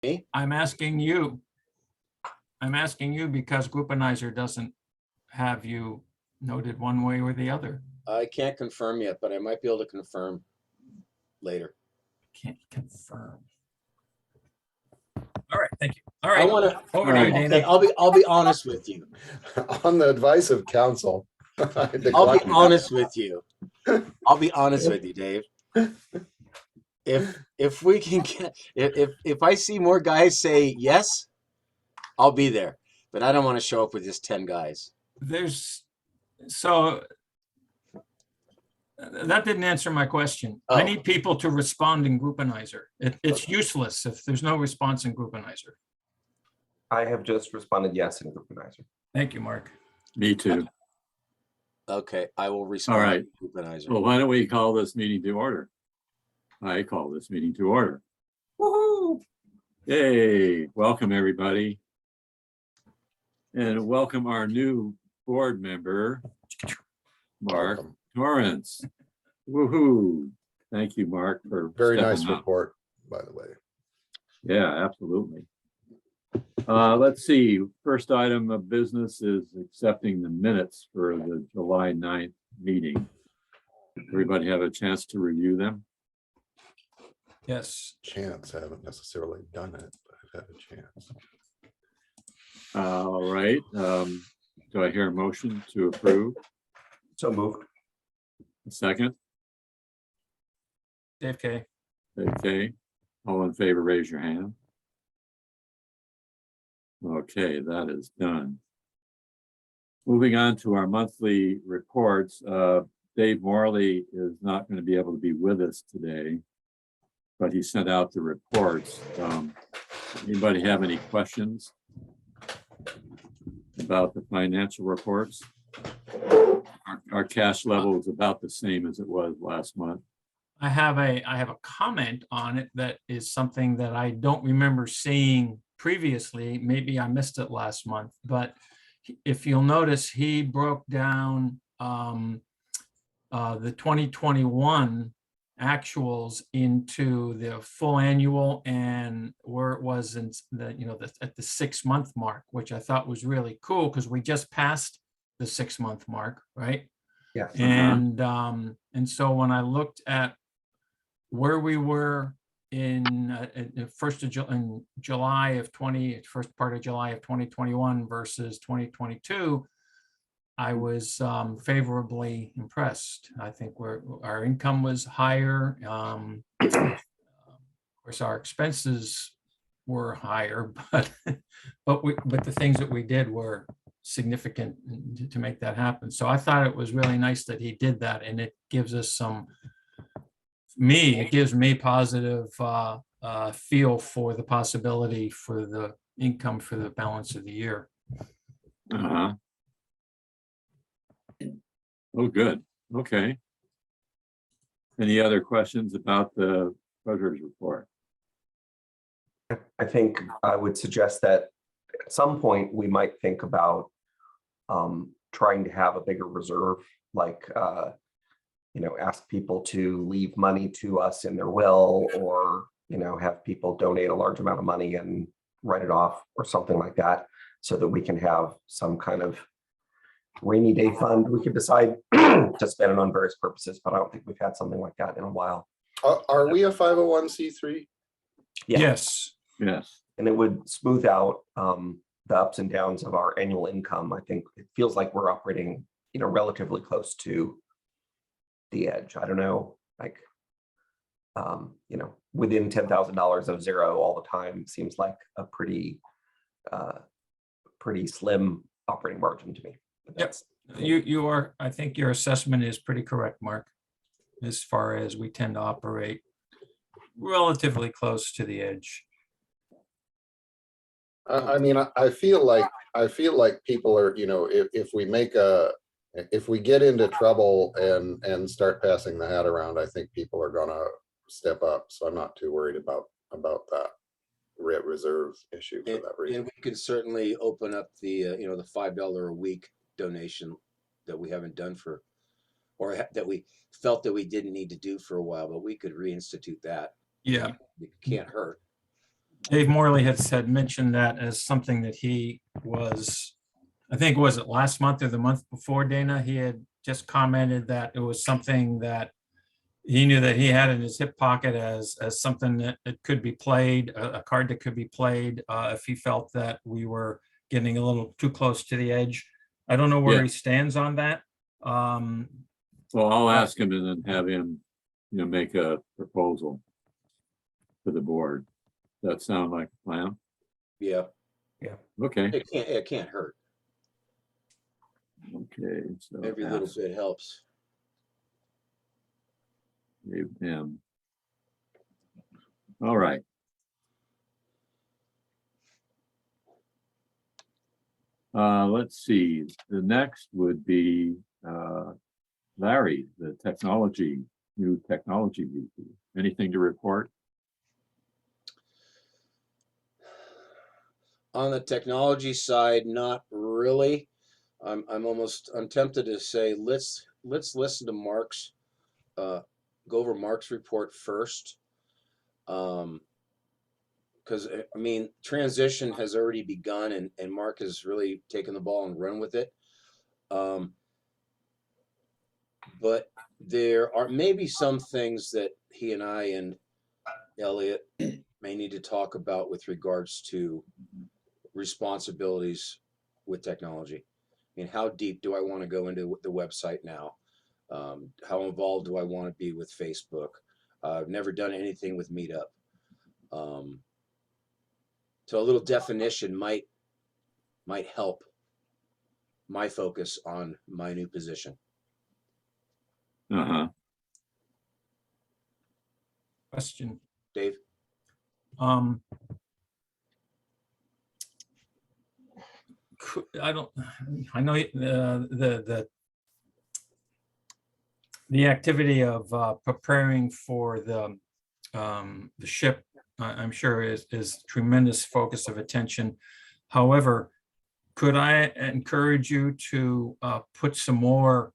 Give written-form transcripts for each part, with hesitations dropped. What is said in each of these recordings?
Me? I'm asking you. I'm asking you because Groupanizer doesn't have you noted one way or the other. I can't confirm yet, but I might be able to confirm later. Can't confirm. All right, thank you. All I right, want to. over to you, Okay, Dana. I'll be honest with you. On the advice of counsel. I'll be honest with you. I'll be honest with you, Dave. If we can get if I see more guys say yes, I'll be there. But I don't want to show up with just 10 guys. So that didn't answer my question. Oh. I need people to respond in Groupanizer. It's useless if there's no response in Groupanizer. I have just responded yes in Groupanizer. Thank you, Mark. Me too. Okay, I will respond. All right. To Groupanizer. Well, why don't we call this meeting to order? I call this meeting to order. Woohoo! Yay, welcome everybody. And welcome our new board member, Mark Welcome. Torrance. Woohoo. Thank you, Mark, for Very nice stepping up. report, by the way. Yeah, absolutely. Let's see, first item of business is accepting the minutes for the July 9th meeting. Everybody have a chance to review them? Yes. Chance, I haven't necessarily done it, but I've had a chance. All right. Do I hear a motion to approve? So moved. A second? Dave K. Okay. All in favor, raise your hand. Okay, that is done. Moving on to our monthly reports. Dave Morley is not going to be able to be with us today, but he sent out the reports. Anybody have any questions about the financial reports? Our cash level is about the same as it was last month. I have a comment on it that is something that I don't remember seeing previously. Maybe I missed it last month, but if you'll notice, he broke down the 2021 actuals into the full annual and where it was in the at the 6-month mark, which I thought was really cool because we just passed the 6-month mark, right? Yes. And so when I looked at where we were in July of 2021 versus 2022, I was favorably impressed. I think our income was higher. Of course, our expenses were higher, but the things that we did were significant to make that happen. So I thought it was really nice that he did that, and it gives us it gives me positive feel for the possibility for the income for the balance of the year. Uh-huh. Oh, good. Okay. Any other questions about the treasurer's report? I think I would suggest that at some point we might think about trying to have a bigger reserve, like ask people to leave money to us in their will, or have people donate a large amount of money and write it off or something like that, so that we can have some kind of rainy day fund. We could decide to spend it on various purposes, but I don't think we've had something like that in a while. Are we a 501c3? Yeah. Yes. Yes. And it would smooth out the ups and downs of our annual income. I think it feels like we're operating, relatively close to the edge. I don't know, like, within $10,000 of zero all the time seems like a pretty slim operating margin to me. Yep. You are, I think your assessment is pretty correct, Mark, as far as we tend to operate relatively close to the edge. I mean, I feel like people are, if we get into trouble and start passing the hat around, I think people are gonna step up. So I'm not too worried about that reserve issue for that reason. And we could certainly open up the the $5 a week donation that we haven't done or that we felt that we didn't need to do for a while, but we could reinstitute that. Yeah. It can't hurt. Dave Morley had mentioned that as something that he was, I think, was it last month or the month before, Dana? He had just commented that it was something that he knew that he had in his hip pocket as something that it could be played, a card that could be played if he felt that we were getting a little too close to the edge. I don't know where Yeah. he stands on that. Well, I'll ask him and then have him, make a proposal to the board. That sound like a plan? Yeah, Okay, it can't hurt. okay. So Every little ask bit helps. him. All right. Let's see. The next would be Larry, the new technology VP. Anything to report? On the technology side, not really. I'm tempted to say let's listen to Mark's go over Mark's report first. Because I mean, transition has already begun, and Mark has really taken the ball and run with it. But there are maybe some things that he and I and Elliot may need to talk about with regards to responsibilities with technology. I mean, how deep do I want to go into the website now? How involved do I want to be with Facebook? I've never done anything with Meetup. So a little definition might help my focus on my new position. Uh-huh. Question. Dave? I know the activity of preparing for the ship, I'm sure is tremendous focus of attention. However, could I encourage you to put some more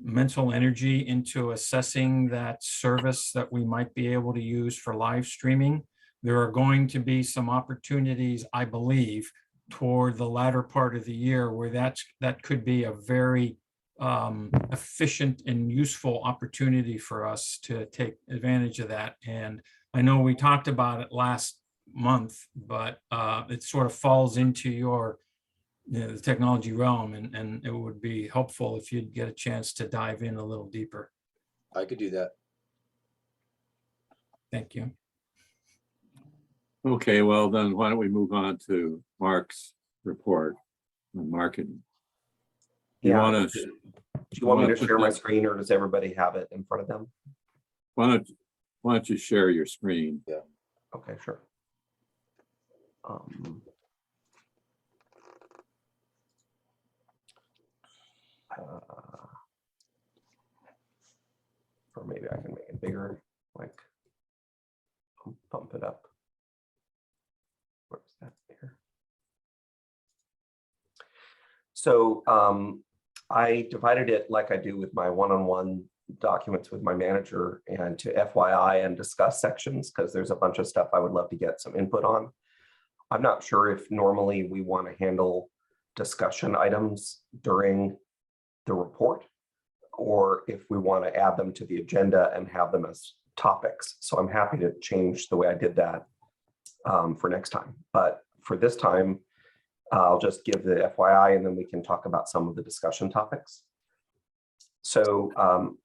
mental energy into assessing that service that we might be able to use for live streaming? There are going to be some opportunities, I believe, toward the latter part of the year where that could be a very efficient and useful opportunity for us to take advantage of that. And I know we talked about it last month, but it sort of falls into your the technology realm, and it would be helpful if you'd get a chance to dive in a little deeper. I could do that. Thank you. Okay, well then why don't we move on to Mark's report on marketing? You Yeah. want Do to? you want me to put share my that- screen, or does everybody have it in front of them? Why don't you share your screen? Okay, sure. Or maybe I can make it bigger, like bump it up. Where's that here? So I divided it like I do with my one-on-one documents with my manager, and to FYI and discuss sections, because there's a bunch of stuff I would love to get some input on. I'm not sure if normally we want to handle discussion items during the report, or if we want to add them to the agenda and have them as topics. So I'm happy to change the way I did that for next time. But for this time, I'll just give the FYI, and then we can talk about some of the discussion topics. So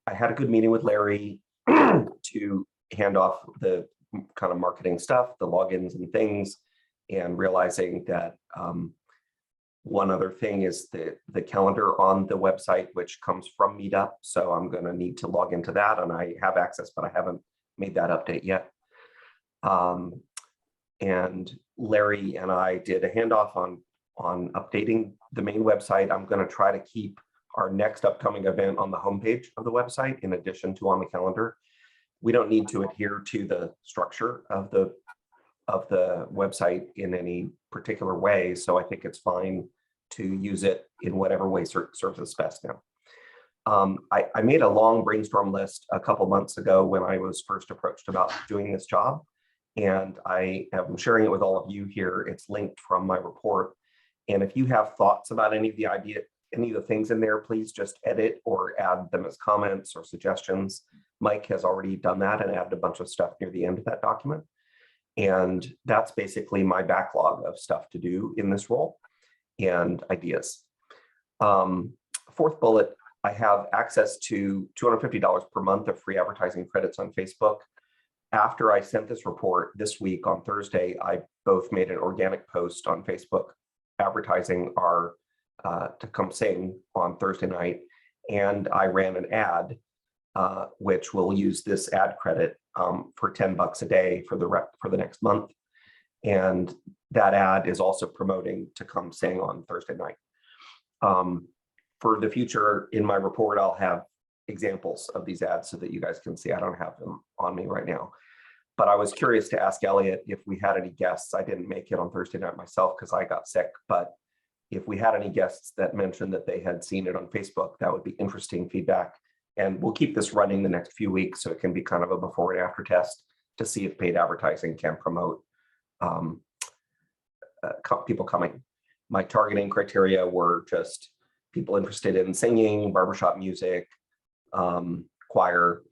I had a good meeting with Larry to hand off the kind of marketing stuff, the logins and things, and realizing that one other thing is the calendar on the website, which comes from Meetup. So I'm going to need to log into that, and I have access, but I haven't made that update yet. And Larry and I did a handoff on updating the main website. I'm going to try to keep our next upcoming event on the homepage of the website in addition to on the calendar. We don't need to adhere to the structure of the website in any particular way. So I think it's fine to use it in whatever way serves us best now. I made a long brainstorm list a couple months ago when I was first approached about doing this job. And I am sharing it with all of you here. It's linked from my report. And if you have thoughts about any of the things in there, please just edit or add them as comments or suggestions. Mike has already done that and added a bunch of stuff near the end of that document. And that's basically my backlog of stuff to do in this role and ideas. Fourth bullet, I have access to $250 per month of free advertising credits on Facebook. After I sent this report this week on Thursday, I both made an organic post on Facebook advertising our to come sing on Thursday night, and I ran an ad which will use this ad credit for $10 a day for the next month. And that ad is also promoting to come sing on Thursday night. For the future, in my report, I'll have examples of these ads so that you guys can see. I don't have them on me right now. But I was curious to ask Elliot if we had any guests. I didn't make it on Thursday night myself because I got sick, but if we had any guests that mentioned that they had seen it on Facebook, that would be interesting feedback. And we'll keep this running the next few weeks so it can be kind of a before and after test to see if paid advertising can promote people coming. My targeting criteria were just people interested in singing, barbershop music, choir,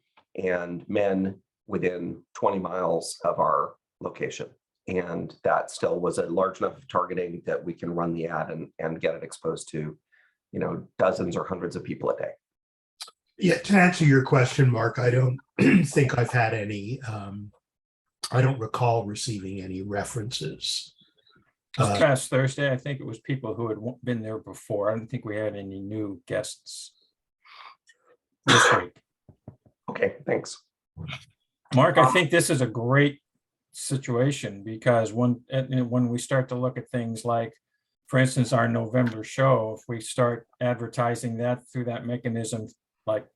and men within 20 miles of our location. And that still was a large enough targeting that we can run the ad and get it exposed to, dozens or hundreds of people a day. Yeah, to answer your question, Mark, I don't think I've had any, I don't recall receiving any references. This past Thursday, I think it was people who had been there before. I don't think we had any new guests this week. Okay, thanks. Mark, I think this is a great situation because when we start to look at things like, for instance, our November show, if we start advertising that through that mechanism, like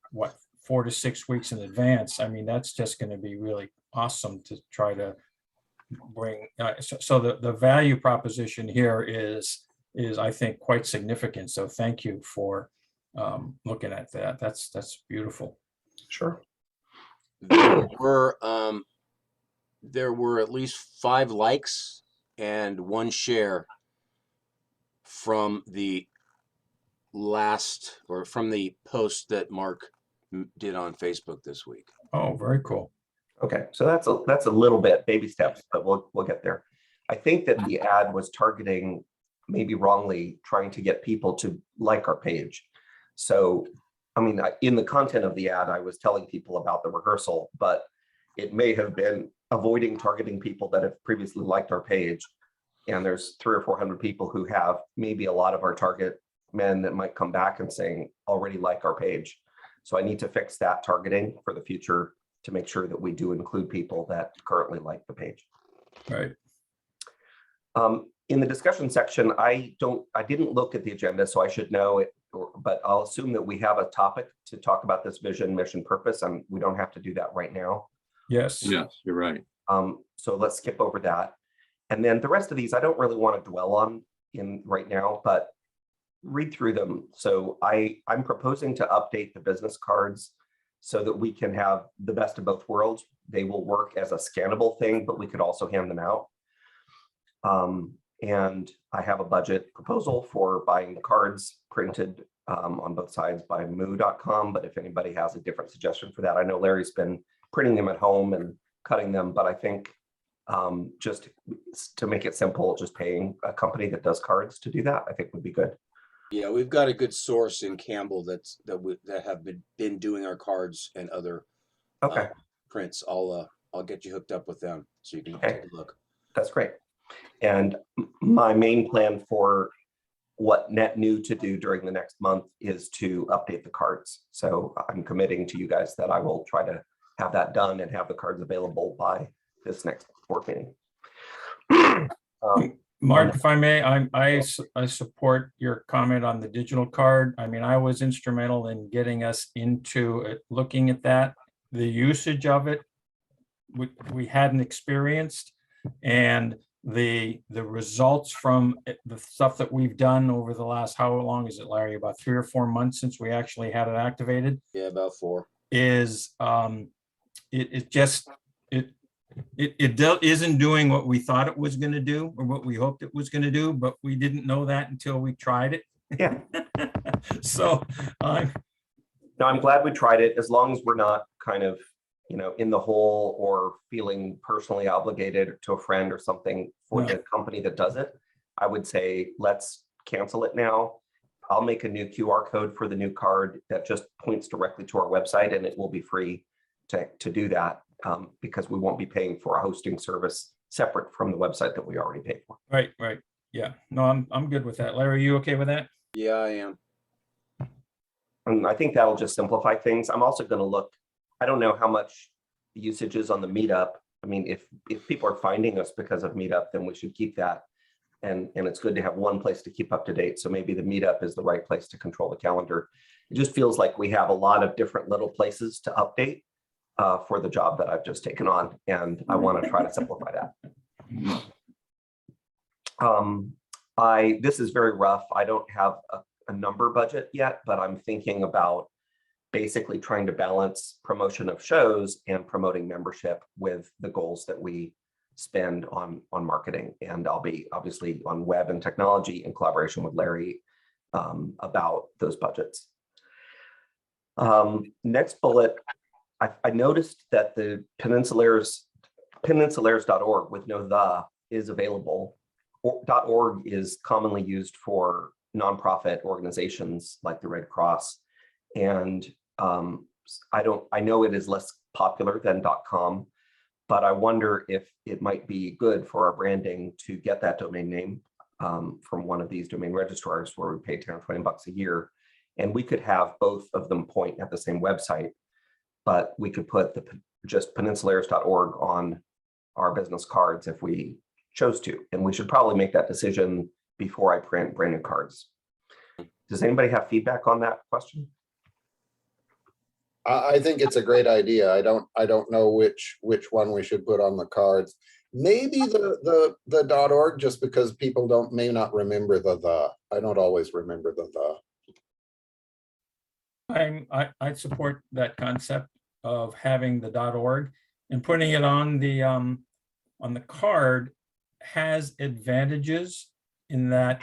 4 to 6 weeks in advance, I mean, that's just going to be really awesome to try to bring. So the value proposition here is I think quite significant. So thank you for looking at that. That's beautiful. Sure. There were at least 5 likes and 1 share from the post that Mark did on Facebook this week. Oh, very cool. Okay, so that's a little bit baby steps, but we'll get there. I think that the ad was targeting, maybe wrongly, trying to get people to like our page. So, I mean, in the content of the ad, I was telling people about the rehearsal, but it may have been avoiding targeting people that have previously liked our page. And there's 300 or 400 people who have maybe a lot of our target men that might come back and saying already like our page. So I need to fix that targeting for the future to make sure that we do include people that currently like the page. Right. In the discussion section, I didn't look at the agenda, so I should know it, but I'll assume that we have a topic to talk about this vision, mission, purpose, and we don't have to do that right now. Yes. Yes, you're right. So let's skip over that. And then the rest of these, I don't really want to dwell on right now, but read through them. So I'm proposing to update the business cards so that we can have the best of both worlds. They will work as a scannable thing, but we could also hand them out. And I have a budget proposal for buying the cards printed on both sides by moo.com. But if anybody has a different suggestion for that, I know Larry's been printing them at home and cutting them, but I think just to make it simple, just paying a company that does cards to do that, I think would be good. Yeah, we've got a good source in Campbell that have been doing our cards and other Okay, prints. I'll get you hooked up with them so you can take a look. that's great. And my main plan for what net new to do during the next month is to update the cards. So I'm committing to you guys that I will try to have that done and have the cards available by this next board meeting. Mark, if I may, I support your comment on the digital card. I mean, I was instrumental in getting us into it, looking at that. The usage of it, we hadn't experienced, and the results from the stuff that we've done over the last, how long is it, Larry? About 3 or 4 months since we actually had it activated. Yeah, about 4. Is isn't doing what we thought it was going to do or what we hoped it was going to do, but we didn't know that until we tried it. Yeah. So No, I'm glad we tried it, as long as we're not kind of, in the hole or feeling personally obligated to a friend or something for No. the company that does it. I would say, let's cancel it now. I'll make a new QR code for the new card that just points directly to our website, and it will be free to do that, because we won't be paying for a hosting service separate from the website that we already paid for. right. Yeah, no, I'm good with that. Larry, you okay with that? Yeah, I am. And I think that'll just simplify things. I'm also going to look, I don't know how much the usage is on the meetup. I mean, if people are finding us because of meetup, then we should keep that. And it's good to have one place to keep up to date. So maybe the meetup is the right place to control the calendar. It just feels like we have a lot of different little places to update for the job that I've just taken on. And I want to try to simplify that. This is very rough. I don't have a number budget yet, but I'm thinking about basically trying to balance promotion of shows and promoting membership with the goals that we spend on marketing. And I'll be obviously on web and technology in collaboration with Larry about those budgets. Next bullet, I noticed that the Peninsulaires.org with no the is available. .org is commonly used for nonprofit organizations like the Red Cross. And I know it is less popular than .com, but I wonder if it might be good for our branding to get that domain name from one of these domain registrars where we pay 10 or 20 bucks a year. And we could have both of them point at the same website, but we could put just peninsulaires.org on our business cards if we chose to. And we should probably make that decision before I print brand new cards. Does anybody have feedback on that question? I think it's a great idea. I don't know which one we should put on the cards. Maybe the .org, just because people may not remember the. I don't always remember the. I support that concept of having the .org, and putting it on the card has advantages in that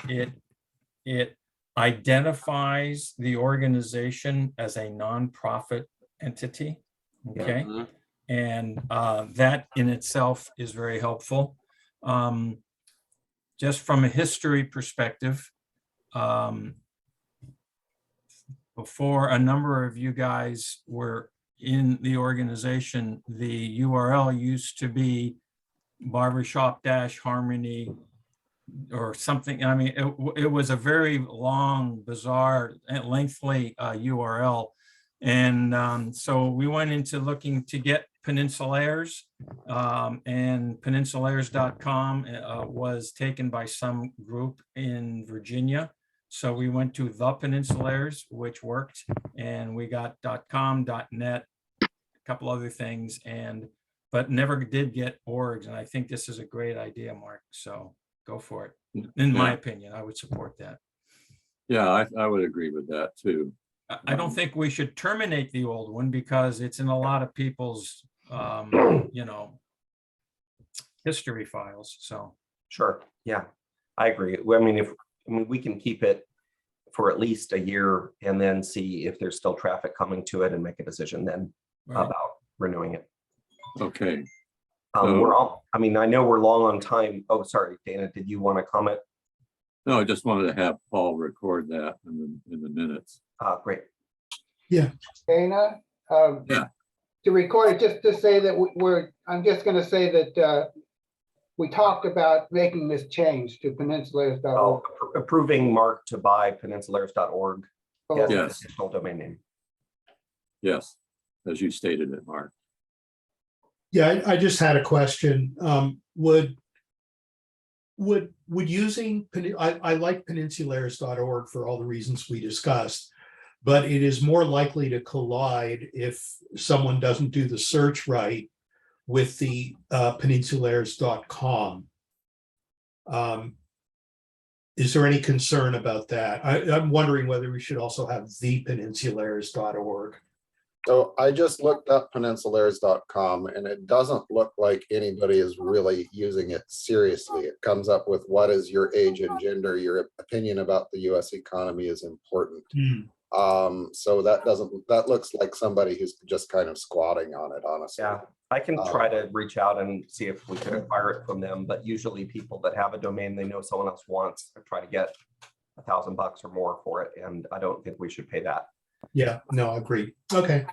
it identifies the organization as a nonprofit entity. Okay. Mhm. And that in itself is very helpful. Just from a history perspective, before a number of you guys were in the organization, the URL used to be barbershop-harmony or something. I mean, it was a very long, bizarre, and lengthy URL. And so we went into looking to get Peninsulaires, and peninsulaires.com was taken by some group in Virginia. So we went to the Peninsulaires, which worked, and we got .com, .net, a couple other things, but never did get orgs. And I think this is a great idea, Mark. So go for it. In my opinion, I would support that. Yeah, I would agree with that too. I don't think we should terminate the old one because it's in a lot of people's, history files. So Sure. Yeah, I agree. Well, I mean, we can keep it for at least a year and then see if there's still traffic coming to it and make a decision then right. about renewing it. Okay. I know we're long on time. Oh, sorry, Dana, did you want to comment? No, I just wanted to have Paul record that in the minutes. Great. Dana, Yeah. to record it, just to say that I'm just going to say that we talked about making this change to peninsulaires.org. Approving Mark to buy peninsulaires.org as an Yes. additional domain name. Yes, as you stated it, Mark. Yeah, I just had a question. Would using, I like peninsulaires.org for all the reasons we discussed, but it is more likely to collide if someone doesn't do the search right with the peninsulaires.com. Is there any concern about that? I'm wondering whether we should also have the peninsulaires.org. So I just looked up peninsulaires.com and it doesn't look like anybody is really using it seriously. It comes up with what is your age and gender, your opinion about the US economy is important. So that looks like somebody who's just kind of squatting on it, honestly. Yeah, I can try to reach out and see if we can acquire it from them, but usually people that have a domain they know someone else wants, I try to get $1,000 or more for it, and I don't think we should pay that. Yeah, no, agreed. Okay.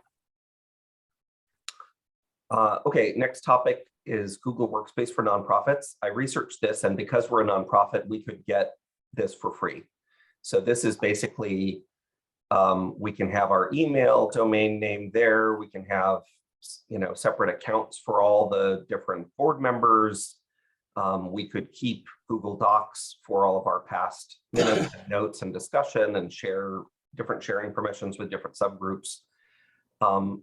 Okay, next topic is Google Workspace for nonprofits. I researched this, and because we're a nonprofit, we could get this for free. So this is basically, we can have our email domain name there. We can have, separate accounts for all the different board members. We could keep Google Docs for all of our past minutes and notes and discussion, and share different sharing permissions with different subgroups.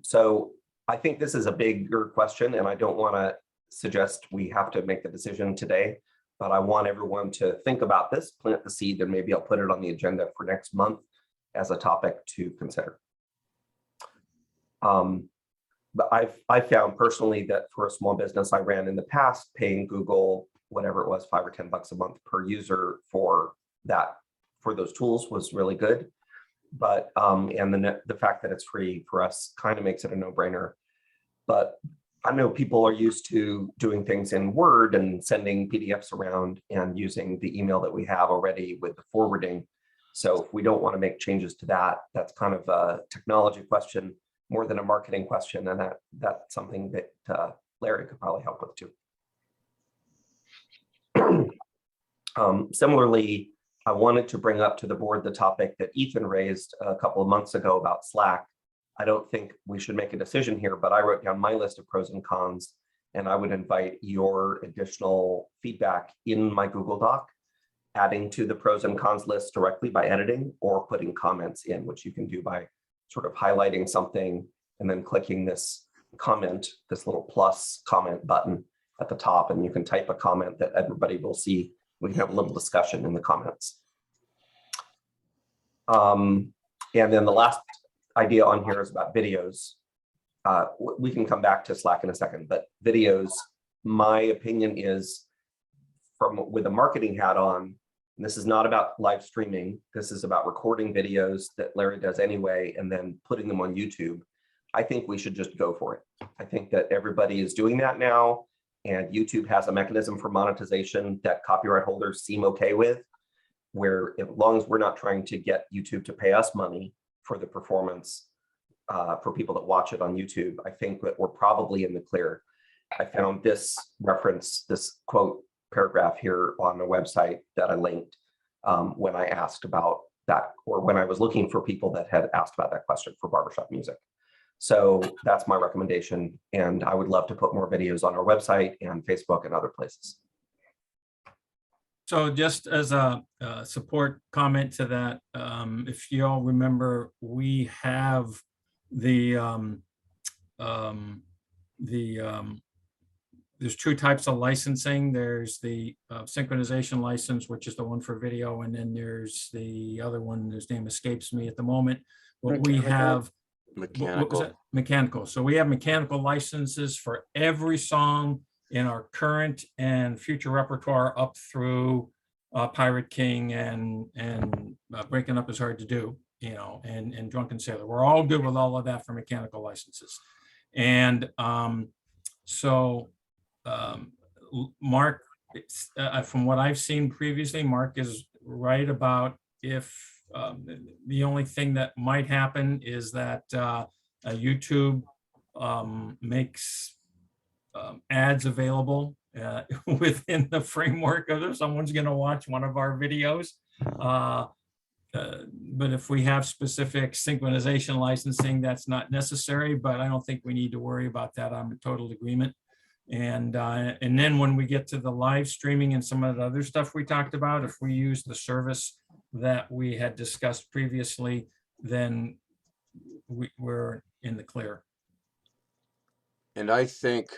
So I think this is a bigger question, and I don't want to suggest we have to make the decision today, but I want everyone to think about this, plant the seed, and maybe I'll put it on the agenda for next month as a topic to consider. But I found personally that for a small business I ran in the past, paying Google, whatever it was, $5 or $10 a month per user for those tools was really good. But and the fact that it's free for us kind of makes it a no-brainer. But I know people are used to doing things in Word and sending PDFs around and using the email that we have already with the forwarding. So if we don't want to make changes to that, that's kind of a technology question more than a marketing question, and that's something that Larry could probably help with too. Similarly, I wanted to bring up to the board the topic that Ethan raised a couple of months ago about Slack. I don't think we should make a decision here, but I wrote down my list of pros and cons, and I would invite your additional feedback in my Google Doc, adding to the pros and cons list directly by editing or putting comments in, which you can do by sort of highlighting something and then clicking this comment, this little plus comment button at the top, and you can type a comment that everybody will see. We can have a little discussion in the comments. And then the last idea on here is about videos. We can come back to Slack in a second, but videos, my opinion is, with a marketing hat on, and this is not about live streaming, this is about recording videos that Larry does anyway, and then putting them on YouTube. I think we should just go for it. I think that everybody is doing that now, and YouTube has a mechanism for monetization that copyright holders seem okay with, where as long as we're not trying to get YouTube to pay us money for the performance for people that watch it on YouTube, I think that we're probably in the clear. I found this reference, this quote paragraph here on the website that I linked when I asked about that, or when I was looking for people that had asked about that question for barbershop music. So that's my recommendation, and I would love to put more videos on our website and Facebook and other places. So just as a support comment to that, if you all remember, we have there's two types of licensing. There's the synchronization license, which is the one for video, and then there's the other one, whose name escapes me at the moment. What we have, mechanical. So we have mechanical licenses for every song in our current and future repertoire up through Pirate King and Breaking Up Is Hard to Do, and Drunken Sailor. We're all good with all of that for mechanical licenses. And Mark, from what I've seen previously, Mark is right about if the only thing that might happen is that YouTube makes ads available within the framework of if someone's going to watch one of our videos. But if we have specific synchronization licensing, that's not necessary, but I don't think we need to worry about that. I'm in total agreement. And then when we get to the live streaming and some of the other stuff we talked about, if we use the service that we had discussed previously, then we're in the clear. And I think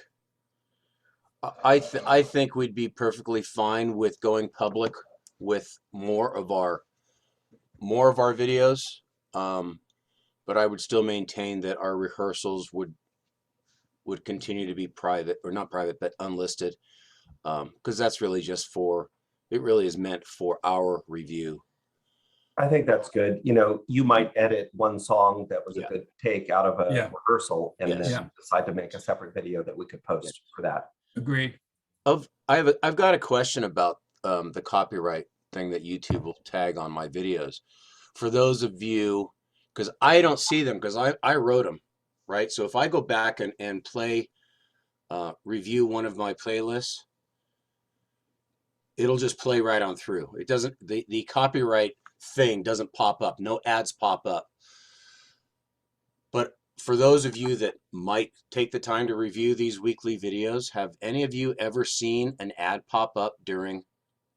we'd be perfectly fine with going public with more of our videos. but I would still maintain that our rehearsals would continue to be private, or not private, but unlisted, because that's really just for, it really is meant for our review. I think that's good. You know, you might edit one song that was a Yeah. good take out of a Yeah. rehearsal and Yes. then Yeah. decide to make a separate video that we could post for that. Agreed. I've got a question about the copyright thing that YouTube will tag on my videos. For those of you, because I don't see them because I wrote them, right? So if I go back and play, review one of my playlists, it'll just play right on through. It doesn't, the copyright thing doesn't pop up. No ads pop up. But for those of you that might take the time to review these weekly videos, have any of you ever seen an ad pop up during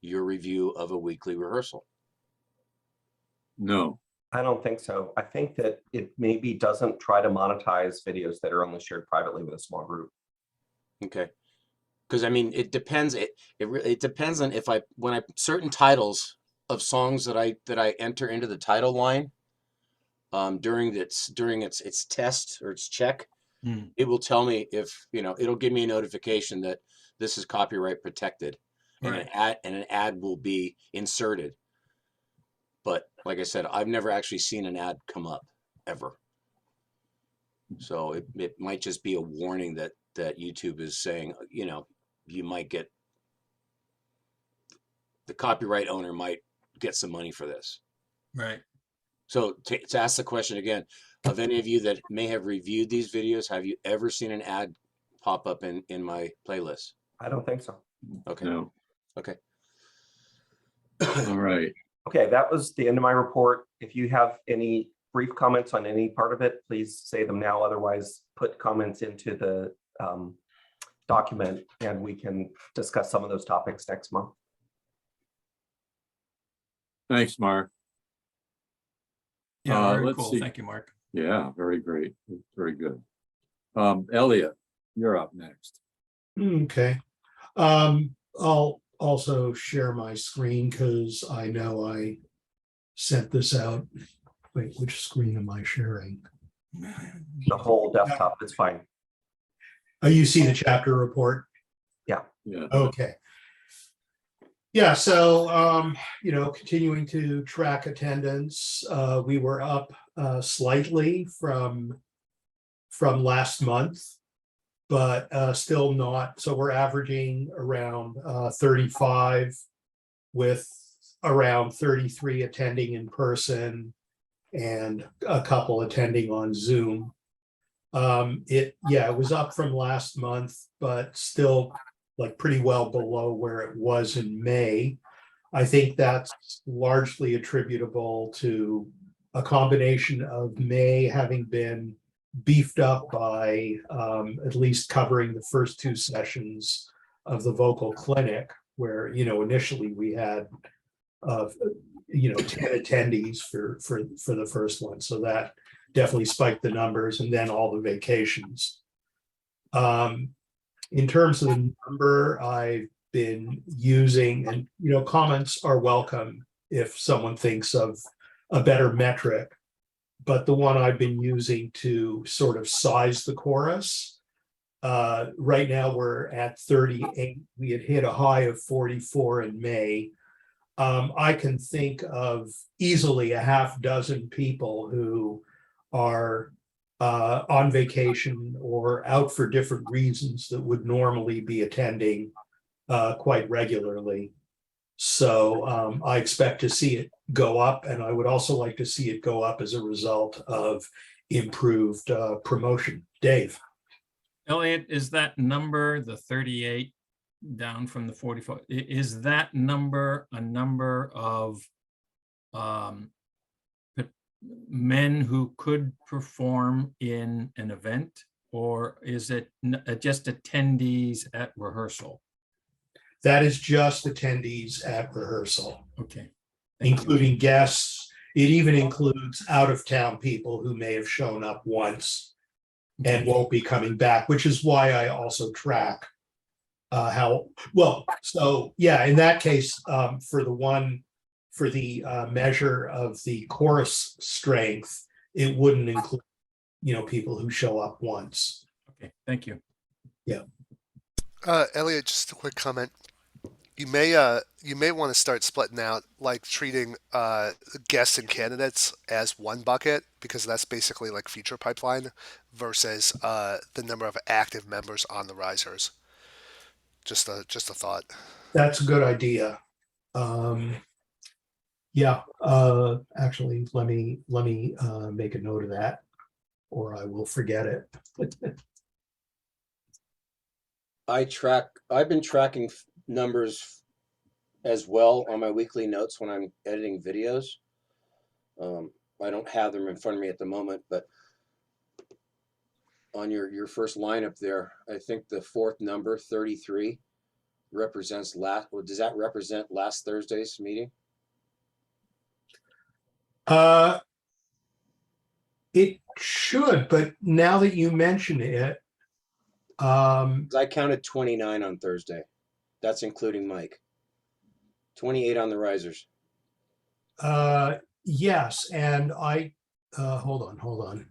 your review of a weekly rehearsal? No. I don't think so. I think that it maybe doesn't try to monetize videos that are only shared privately with a small group. Okay. Because I mean, it depends. It depends on if when I certain titles of songs that I enter into the title line, during its test or its check, it will tell me if, you know, it'll give me a notification that this is copyright protected, and Right. an ad will be inserted. But like I said, I've never actually seen an ad come up ever. So it might just be a warning that YouTube is saying, you know, you might get, the copyright owner might get some money for this. Right. So to ask the question again, of any of you that may have reviewed these videos, have you ever seen an ad pop up in my playlist? I don't think so. Okay. No. Okay. All right. Okay, that was the end of my report. If you have any brief comments on any part of it, please say them now. Otherwise, put comments into the document and we can discuss some of those topics next month. Thanks, Mark. Yeah, very let's cool. see. Thank you, Mark. Yeah, very great. Very good. Elliot, you're up next. Okay. I'll also share my screen because I know I sent this out. Wait, which screen am I sharing? The whole desktop is fine. Oh, you see the chapter report? Yeah. Okay. Yeah, so, you know, continuing to track attendance, we were up slightly from last month, but still not. So we're averaging around 35 with around 33 attending in person and a couple attending on Zoom. It was up from last month, but still like pretty well below where it was in May. I think that's largely attributable to a combination of May having been beefed up by at least covering the first two sessions of the vocal clinic, where, you know, initially we had 10 attendees for the first one. So that definitely spiked the numbers, and then all the vacations. In terms of the number I've been using, and, you know, comments are welcome if someone thinks of a better metric, but the one I've been using to sort of size the chorus, right now we're at 38. We had hit a high of 44 in May. I can think of easily a half dozen people who are on vacation or out for different reasons that would normally be attending quite regularly. So I expect to see it go up, and I would also like to see it go up as a result of improved promotion. Dave. Elliot, is that number, the 38 down from the 44, is that number a number of men who could perform in an event, or is it just attendees at rehearsal? That is just attendees at rehearsal. Okay. Including guests. It even includes out-of-town people who may have shown up once and won't be coming back, which is why I also track how well. So yeah, in that case, for the measure of the chorus strength, it wouldn't include, people who show up once. Okay, thank you. Elliot, just a quick comment. You may want to start splitting out, like treating guests and candidates as one bucket, because that's basically like feature pipeline versus the number of active members on the risers. Just a thought. That's a good idea. Yeah, actually, let me make a note of that, or I will forget it. I've been tracking numbers as well on my weekly notes when I'm editing videos. I don't have them in front of me at the moment, but on your first lineup there, I think the fourth number, 33, represents does that represent last Thursday's meeting? It should, but now that you mention it, 'Cause I counted 29 on Thursday. That's including Mike. 28 on the risers. yes, and I, hold on.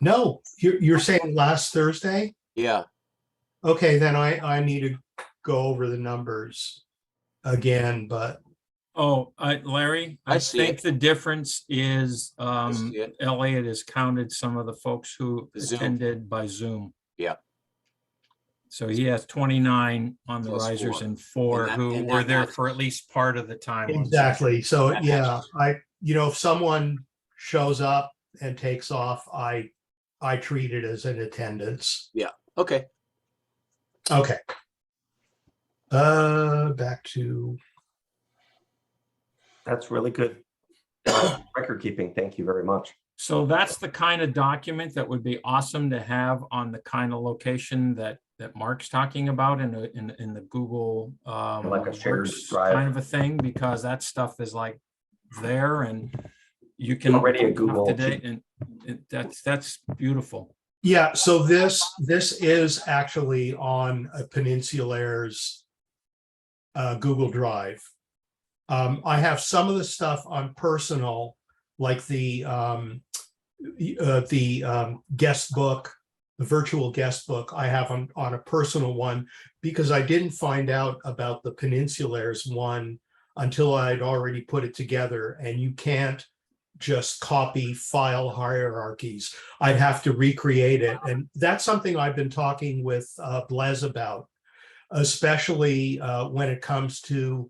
No, you're saying last Thursday? Yeah. Okay, then I need to go over the numbers again, but Oh, Larry, I I see think it. the difference is see it. Elliot has counted some of the folks who Zoom. attended by Zoom. Yeah. So he has 29 on the Plus risers 4. and 4 And that- who and were that there matches. for at least part of the time. on Zoom. exactly. So That yeah, matches. if someone shows up and takes off, I treat it as an attendance. Okay. Okay. Back to, That's really good. Record keeping. Thank you very much. So that's the kind of document that would be awesome to have on the kind of location that Mark's talking about in the Google Like a shared Works drive. kind of a thing, because that stuff is like there and you can Already a keep up Google to date, and that's beautiful. yeah, so this is actually on a Peninsulaires Google Drive. I have some of the stuff on personal, like the guest book, the virtual guest book I have on a personal one, because I didn't find out about the Peninsulaires one until I'd already put it together, and you can't just copy file hierarchies. I'd have to recreate it. And that's something I've been talking with Blaise about, especially when it comes to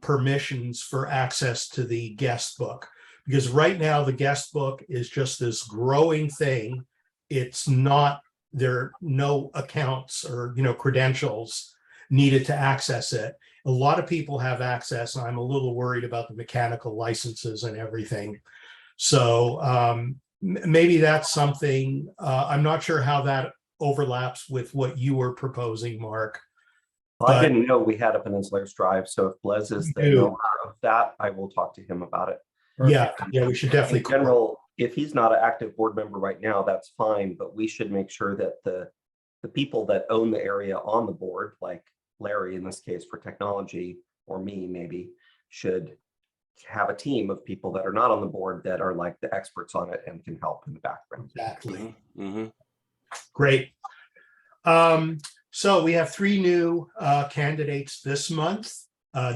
permissions for access to the guest book. Because right now the guest book is just this growing thing. It's not, there are no accounts or credentials needed to access it. A lot of people have access, and I'm a little worried about the mechanical licenses and everything. So maybe that's something, I'm not sure how that overlaps with what you were proposing, Mark. Well, I But- didn't know we had a Peninsulaires Drive, so if Blaise is the We do. owner of that, I will talk to him about it. Yeah, we should definitely. In general, if he's not an active board member right now, that's fine, but we should make sure that the people that own the area on the board, like Larry in this case for technology, or me maybe, should have a team of people that are not on the board that are like the experts on it and can help in the background. Exactly. Mm-hmm. Great. So we have 3 new candidates this month.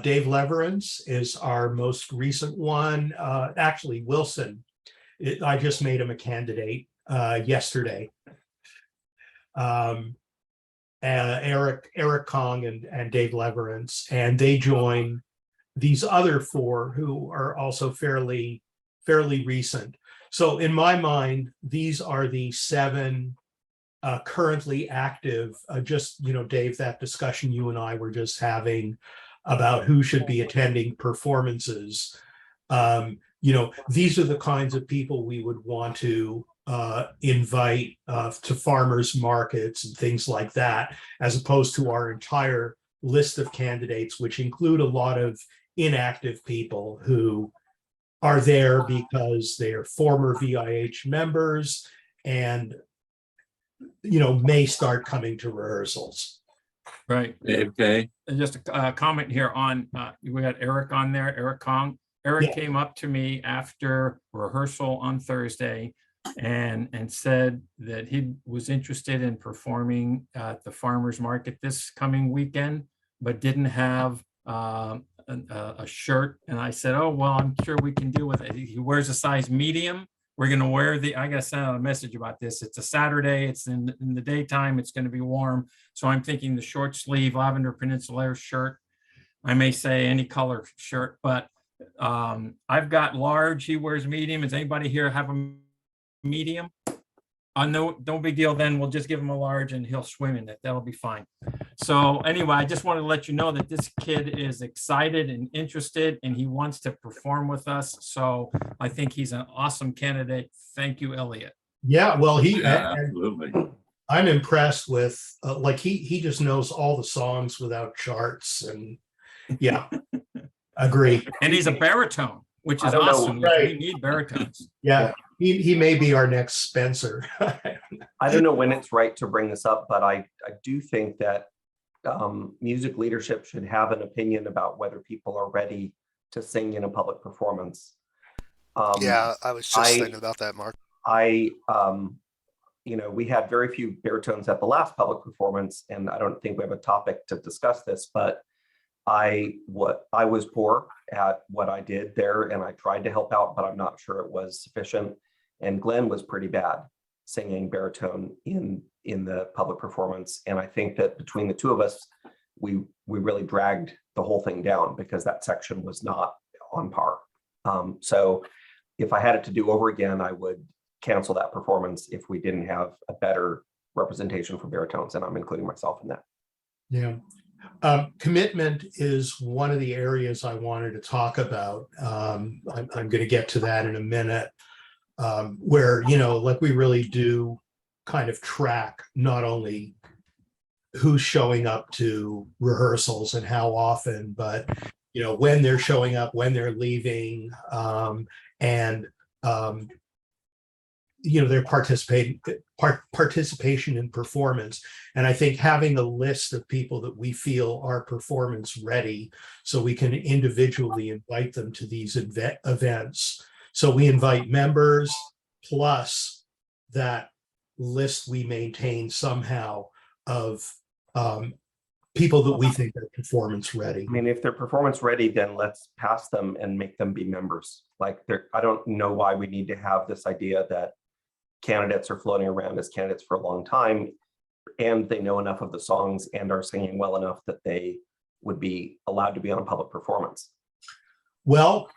Dave Leverance is our most recent one. Actually, Wilson. I just made him a candidate yesterday. Eric Kong and Dave Leverance, and they join these other 4 who are also fairly recent. So in my mind, these are the 7 currently active. Just, Dave, that discussion you and I were just having about who should be attending performances. These are the kinds of people we would want to invite to farmers markets and things like that, as opposed to our entire list of candidates, which include a lot of inactive people who are there because they are former VIH members and, may start coming to rehearsals. Right. Okay, And just a comment here on, we had Eric on there, Eric Kong. Eric Yeah. came up to me after rehearsal on Thursday and said that he was interested in performing at the farmer's market this coming weekend, but didn't have a shirt. And I said, oh, well, I'm sure we can deal with it. He wears a size medium. We're going to wear I got to send out a message about this. It's a Saturday. It's in the daytime. It's going to be warm. So I'm thinking the short sleeve lavender Peninsulaires shirt. I may say any color shirt, but I've got large. He wears medium. Does anybody here have a medium? No big deal. Then we'll just give him a large and he'll swim in it. That'll be fine. So anyway, I just wanted to let you know that this kid is excited and interested and he wants to perform with us. So I think he's an awesome candidate. Thank you, Elliot. Yeah, well, yeah, absolutely. I'm impressed with, like, he just knows all the songs without charts, and yeah, agree. And he's a baritone, which I is don't know. awesome. We Right. need baritones. Yeah, he may be our next Spencer. I don't know when it's right to bring this up, but I do think that music leadership should have an opinion about whether people are ready to sing in a public performance. Yeah, I was just thinking about that, Mark. We had very few baritones at the last public performance, and I don't think we have a topic to discuss this, but I was poor at what I did there, and I tried to help out, but I'm not sure it was sufficient. And Glenn was pretty bad singing baritone in the public performance, and I think that between the two of us, we really dragged the whole thing down because that section was not on par. So if I had it to do over again, I would cancel that performance if we didn't have a better representation for baritones, and I'm including myself in that. Yeah. Commitment is one of the areas I wanted to talk about. I'm going to get to that in a minute, where, like, we really do kind of track not only who's showing up to rehearsals and how often, but, when they're showing up, when they're leaving, and their participation in performance. And I think having a list of people that we feel are performance ready, so we can individually invite them to these events. So we invite members plus that list we maintain somehow of people that we think are performance ready. I mean, if they're performance ready, then let's pass them and make them be members. Like, I don't know why we need to have this idea that candidates are floating around as candidates for a long time, and they know enough of the songs and are singing well enough that they would be allowed to be on a public performance. Well,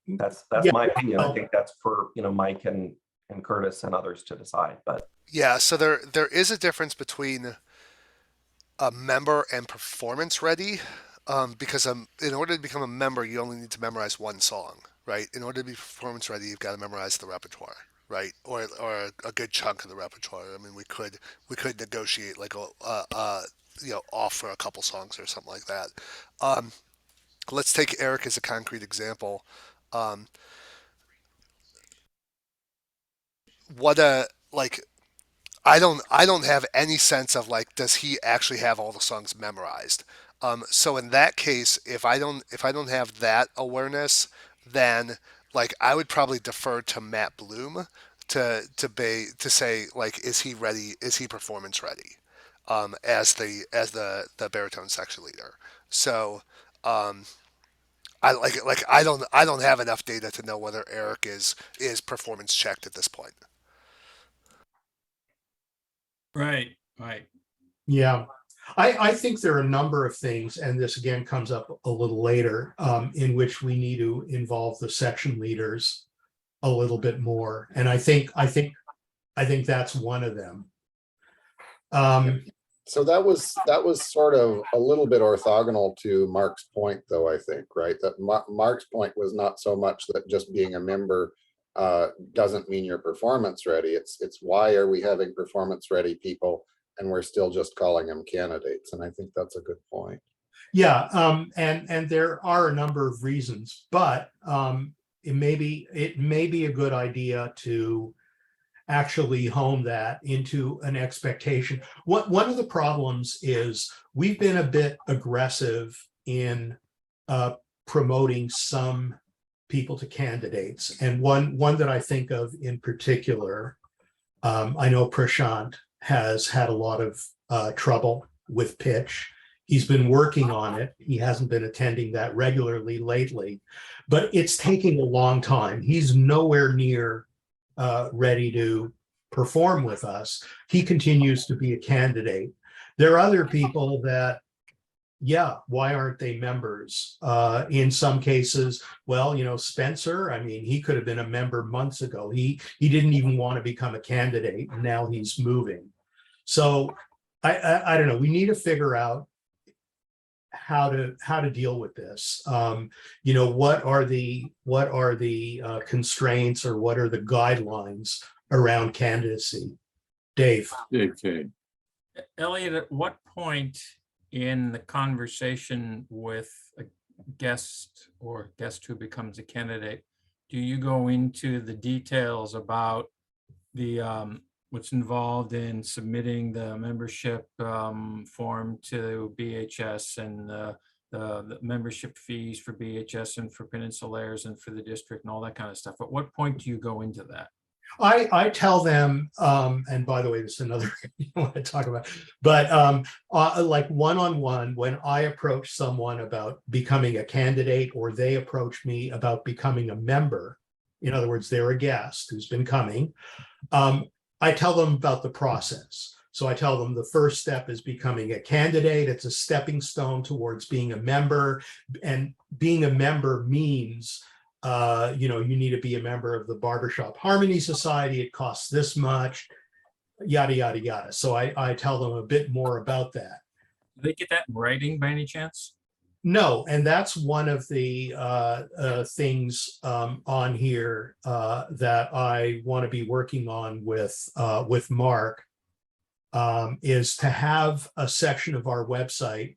That's Yeah. my opinion. I think that's for Mike and Curtis and others to decide. But Yeah, so there is a difference between a member and performance ready, because in order to become a member, you only need to memorize one song, right? In order to be performance ready, you've got to memorize the repertoire, right? Or a good chunk of the repertoire. I mean, we could negotiate like off for a couple songs or something like that. Let's take Eric as a concrete example. I don't have any sense of, like, does he actually have all the songs memorized? So in that case, if I don't have that awareness, then, like, I would probably defer to Matt Bloom to say, like, is he ready? Is he performance ready? As the baritone section leader. So I don't have enough data to know whether Eric is performance checked at this point. Right. Yeah, I think there are a number of things, and this again comes up a little later, in which we need to involve the section leaders a little bit more. And I think that's one of them. So that was sort of a little bit orthogonal to Mark's point, though, I think, right? That Mark's point was not so much that just being a member doesn't mean you're performance ready. It's why are we having performance ready people and we're still just calling them candidates? And I think that's a good point. Yeah, and there are a number of reasons, but it may be a good idea to actually hone that into an expectation. One of the problems is we've been a bit aggressive in promoting some people to candidates, and one that I think of in particular, I know Prashant has had a lot of trouble with pitch. He's been working on it. He hasn't been attending that regularly lately, but it's taking a long time. He's nowhere near ready to perform with us. He continues to be a candidate. There are other people that, yeah, why aren't they members? In some cases, well, Spencer, I mean, he could have been a member months ago. He didn't even want to become a candidate, and now he's moving. So I don't know. We need to figure out how to deal with this. What are the constraints, or what are the guidelines around candidacy? Dave. Okay. Elliot, at what point in the conversation with a guest or guest who becomes a candidate, do you go into the details about the what's involved in submitting the membership form to BHS, and the membership fees for BHS and for Peninsulaires and for the district and all that kind of stuff? At what point do you go into that? I tell them, and by the way, this is another you want to talk about, but like one-on-one, when I approach someone about becoming a candidate, or they approach me about becoming a member, in other words, they're a guest who's been coming, I tell them about the process. So I tell them the first step is becoming a candidate. It's a stepping stone towards being a member, and being a member means you need to be a member of the Barbershop Harmony Society. It costs this much, yada, yada, yada. So I tell them a bit more about that. Do they get that in writing by any chance? No, and that's one of the things on here that I want to be working on with Mark, is to have a section of our website.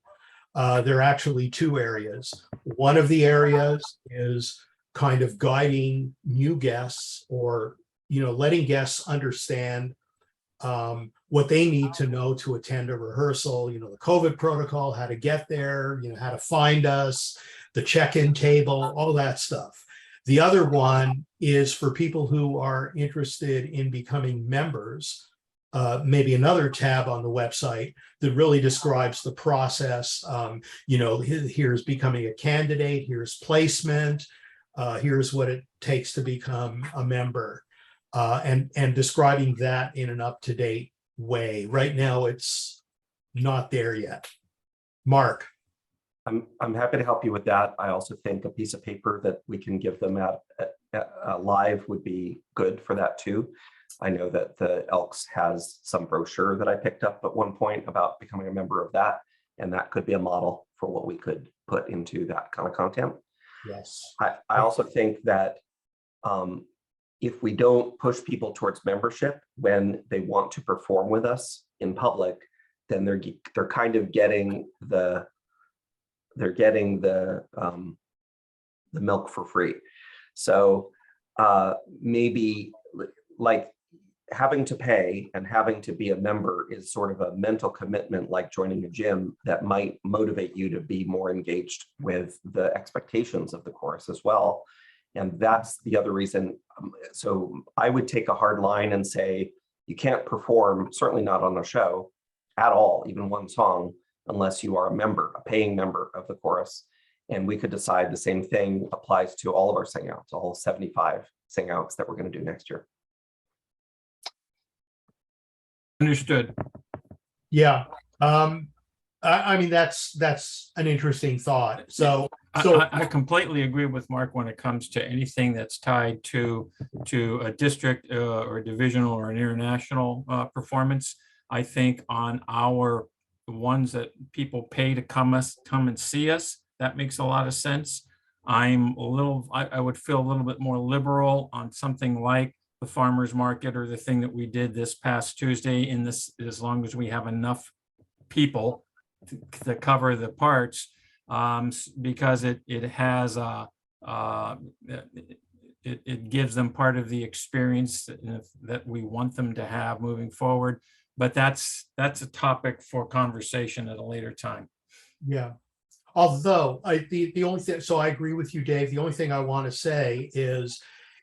There are actually two areas. One of the areas is kind of guiding new guests, or letting guests understand what they need to know to attend a rehearsal, the COVID protocol, how to get there, how to find us, the check-in table, all that stuff. The other one is for people who are interested in becoming members, maybe another tab on the website that really describes the process. Here's becoming a candidate, here's placement, here's what it takes to become a member, and describing that in an up-to-date way. Right now, it's not there yet. Mark. I'm happy to help you with that. I also think a piece of paper that we can give them at live would be good for that too. I know that the Elks has some brochure that I picked up at one point about becoming a member of that, and that could be a model for what we could put into that kind of content. Yes. I also think that if we don't push people towards membership when they want to perform with us in public, then they're kind of getting the milk for free. So maybe like having to pay and having to be a member is sort of a mental commitment, like joining a gym, that might motivate you to be more engaged with the expectations of the course as well. And that's the other reason. So I would take a hard line and say, you can't perform, certainly not on a show at all, even one song, unless you are a member, a paying member of the chorus. And we could decide the same thing applies to all of our sing-outs, all 75 sing-outs that we're going to do next year. Understood. Yeah. I mean, that's an interesting thought. So I completely agree with Mark when it comes to anything that's tied to a district or a divisional or an international performance. I think on the ones that people pay to come and see us, that makes a lot of sense. I would feel a little bit more liberal on something like the farmers market or the thing that we did this past Tuesday, as long as we have enough people to cover the parts, because it has it gives them part of the experience that we want them to have moving forward. But that's a topic for conversation at a later time. Yeah. Although the only thing, so I agree with you, Dave. The only thing I want to say is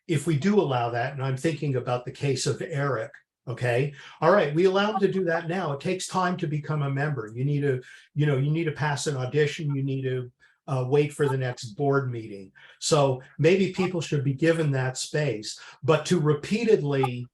if we do allow that, and I'm thinking about the case of Eric, okay, all right, we allow him to do that now. It takes time to become a member. You need to, you need to pass an audition. You need to wait for the next board meeting. So maybe people should be given that space, but to repeatedly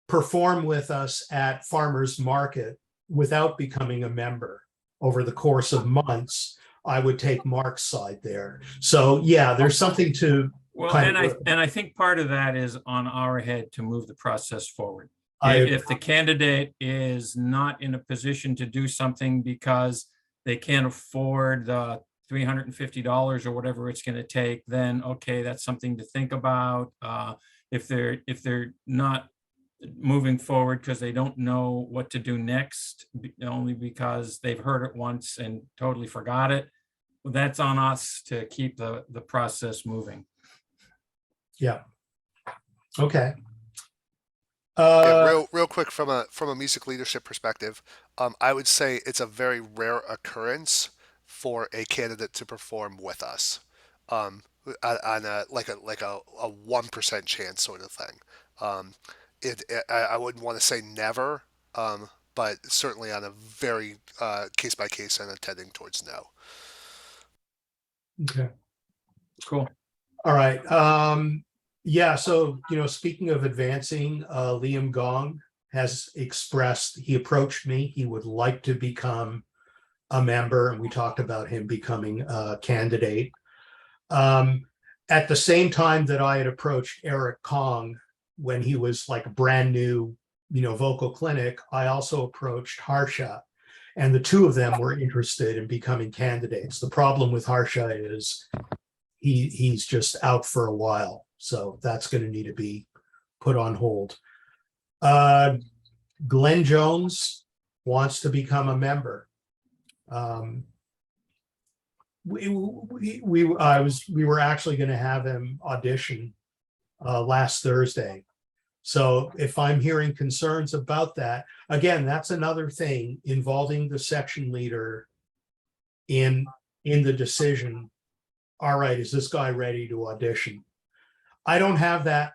perform with us at farmers market without becoming a member over the course of months, I would take Mark's side there. So yeah, there's something to Well, kind and I think part of that is on our head to move the process forward. I If the candidate is not in a position to do something because they can't afford the $350 or whatever it's going to take, then okay, that's something to think about. If they're not moving forward because they don't know what to do next, only because they've heard it once and totally forgot it, well, that's on us to keep the process moving. Yeah. Okay. Yeah, real quick from a music leadership perspective, I would say it's a very rare occurrence for a candidate to perform with us, on a 1% chance sort of thing. I wouldn't want to say never, but certainly on a very case by case and tending towards no. Okay. Cool. All right. Yeah. So, speaking of advancing, Liam Gong has expressed, he approached me. He would like to become a member, and we talked about him becoming a candidate. At the same time that I had approached Eric Kong when he was like a brand new, vocal clinic, I also approached Harsha, and the two of them were interested in becoming candidates. The problem with Harsha is he's just out for a while, so that's going to need to be put on hold. Glenn Jones wants to become a member. We were actually going to have him audition last Thursday. So if I'm hearing concerns about that, again, that's another thing involving the section leader in the decision. All right, is this guy ready to audition? I don't have that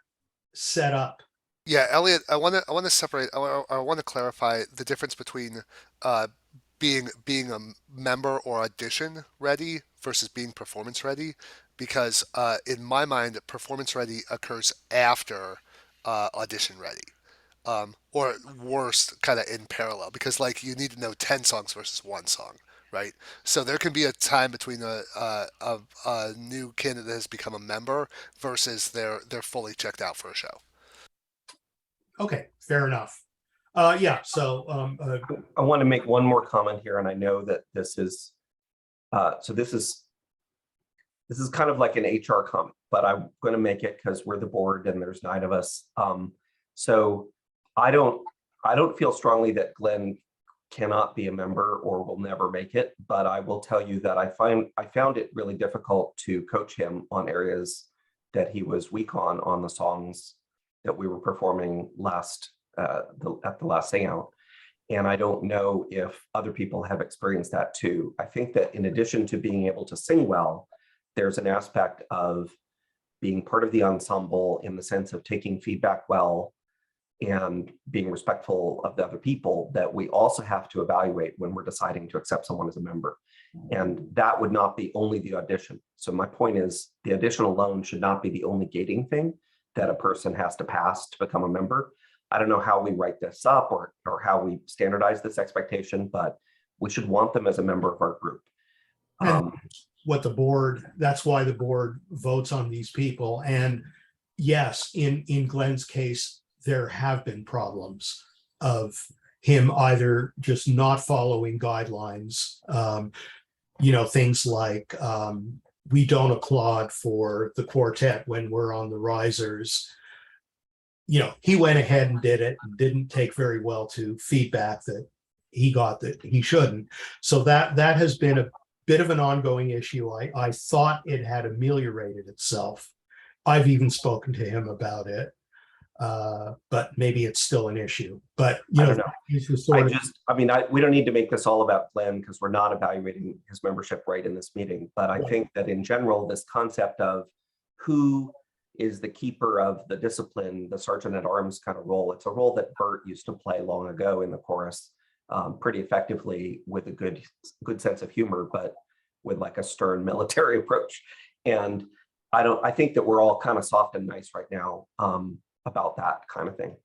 set up. Yeah, Elliot, I want to separate. I want to clarify the difference between being a member or audition ready versus being performance ready, because in my mind, performance ready occurs after audition ready, or worst, kind of in parallel, because like you need to know 10 songs versus one song, right? So there can be a time between a new candidate that has become a member versus they're fully checked out for a show. Okay, fair enough. Yeah, so I want to make one more comment here, and I know that this is this is kind of like an HR comment, but I'm going to make it because we're the board and there's 9 of us. So I don't feel strongly that Glenn cannot be a member or will never make it, but I will tell you that I found it really difficult to coach him on areas that he was weak on the songs that we were performing at the last hangout. And I don't know if other people have experienced that too. I think that in addition to being able to sing well, there's an aspect of being part of the ensemble in the sense of taking feedback well and being respectful of the other people that we also have to evaluate when we're deciding to accept someone as a member. And that would not be only the audition. So my point is the audition alone should not be the only gating thing that a person has to pass to become a member. I don't know how we write this up or how we standardize this expectation, but we should want them as a member of our group. That's why the board votes on these people. And yes, in Glenn's case, there have been problems of him either just not following guidelines, things like we don't applaud for the quartet when we're on the risers. He went ahead and did it, and didn't take very well to feedback that he got that he shouldn't. So that has been a bit of an ongoing issue. I thought it had ameliorated itself. I've even spoken to him about it. But maybe it's still an issue. But I don't know. We don't need to make this all about Glenn because we're not evaluating his membership right in this meeting. But I Right. think that in general, this concept of who is the keeper of the discipline, the sergeant at arms kind of role. It's a role that Bert used to play long ago in the chorus, pretty effectively with a good sense of humor, but with like a stern military approach. And I think that we're all kind of soft and nice right now about that kind of thing.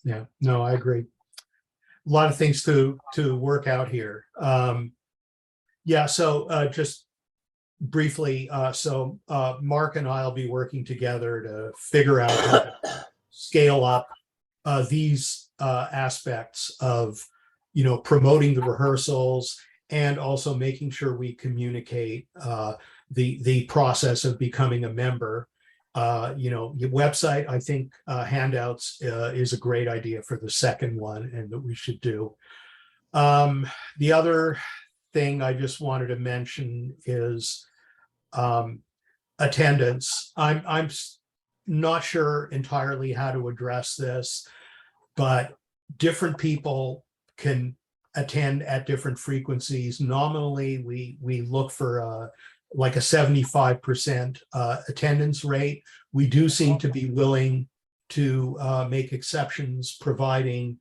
Yeah, no, I agree. A lot of things to work out here. Yeah, so just briefly, so Mark and I'll be working together to figure out how to scale up these aspects of, promoting the rehearsals and also making sure we communicate the process of becoming a member. Your website, I think handouts is a great idea for the second one and that we should do. The other thing I just wanted to mention is attendance. I'm not sure entirely how to address this, but different people can attend at different frequencies. Nominally, we look for like a 75% attendance rate. We do seem to be willing to make exceptions, providing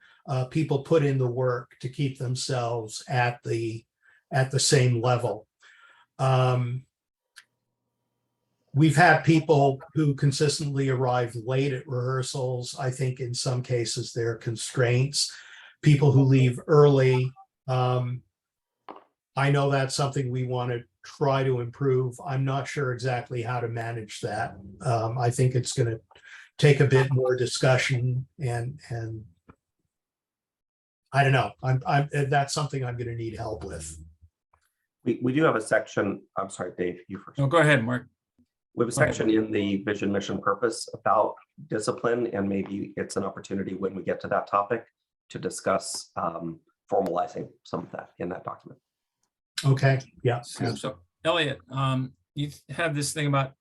people put in the work to keep themselves at the same level. We've had people who consistently arrive late at rehearsals. I think in some cases there are constraints. People who leave early. I know that's something we want to try to improve. I'm not sure exactly how to manage that. I think it's going to take a bit more discussion and I don't know. That's something I'm going to need help with. We do have a section. I'm sorry, Dave, you first. No, go ahead, Mark. We have a section in the vision, mission, purpose about discipline, and maybe it's an opportunity when we get to that topic to discuss formalizing some of that in that document. Okay, yeah. So Elliot, you have this thing about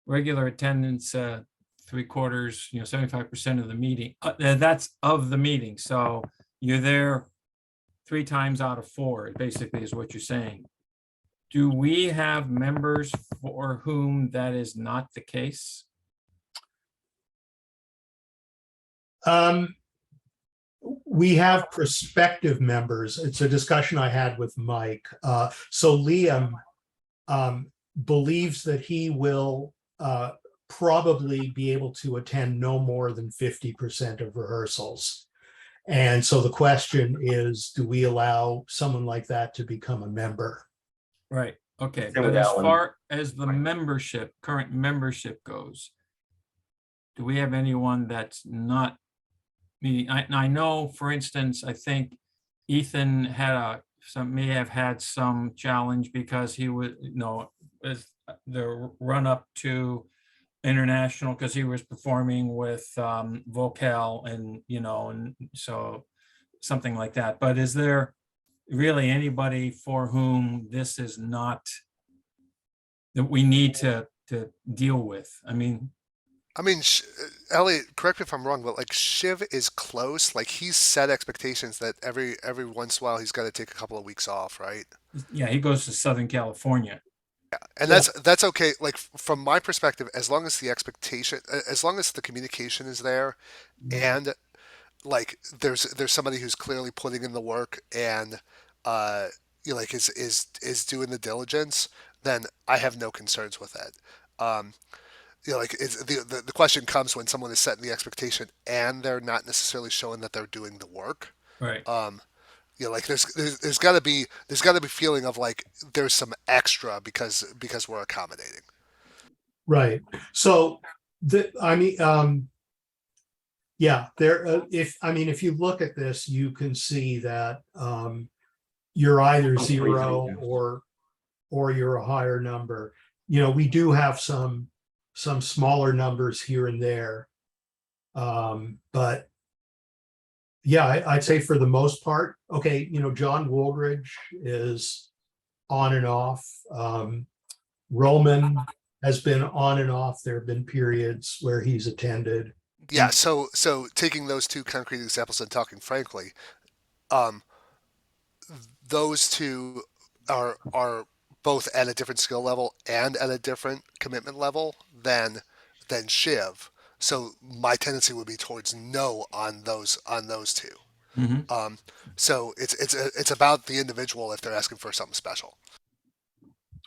regular attendance, 3/4, 75% of the meeting. That's of the meeting. So you're there 3 times out of 4, basically is what you're saying. Do we have members for whom that is not the case? We have prospective members. It's a discussion I had with Mike. So Liam believes that he will probably be able to attend no more than 50% of rehearsals. And so the question is, do we allow someone like that to become a member? Right. Okay. Same with But as Alan. far as the current membership goes, do we have anyone that's not meeting? I know, for instance, I think Ethan may have had some challenge because he was, as the run up to international, because he was performing with Vocal and so something like that. But is there really anybody for whom this is not that we need to deal with? I mean, Elliot, correct me if I'm wrong, but like Shiv is close. Like he's set expectations that every once in a while he's got to take a couple of weeks off, right? yeah, he goes to Southern California. And that's okay. Like from my perspective, as long as the expectation, as long as the communication is there, and like there's somebody who's clearly putting in the work and like is doing the diligence, then I have no concerns with that. Like it's, the question comes when someone is setting the expectation and they're not necessarily showing that they're doing the work. Right. Like there's got to be feeling of like there's some extra because we're accommodating. Right. So yeah, if you look at this, you can see that you're either 0 or you're a higher number. We do have some smaller numbers here and there, but Yeah, I'd say for the most part, okay, John Woolridge is on and off. Roman has been on and off. There have been periods where he's attended. Yeah, so taking those two concrete examples and talking frankly, um, those two are both at a different skill level and at a different commitment level than Shiv. So my tendency would be towards no on those two. Mhm. So it's about the individual if they're asking for something special.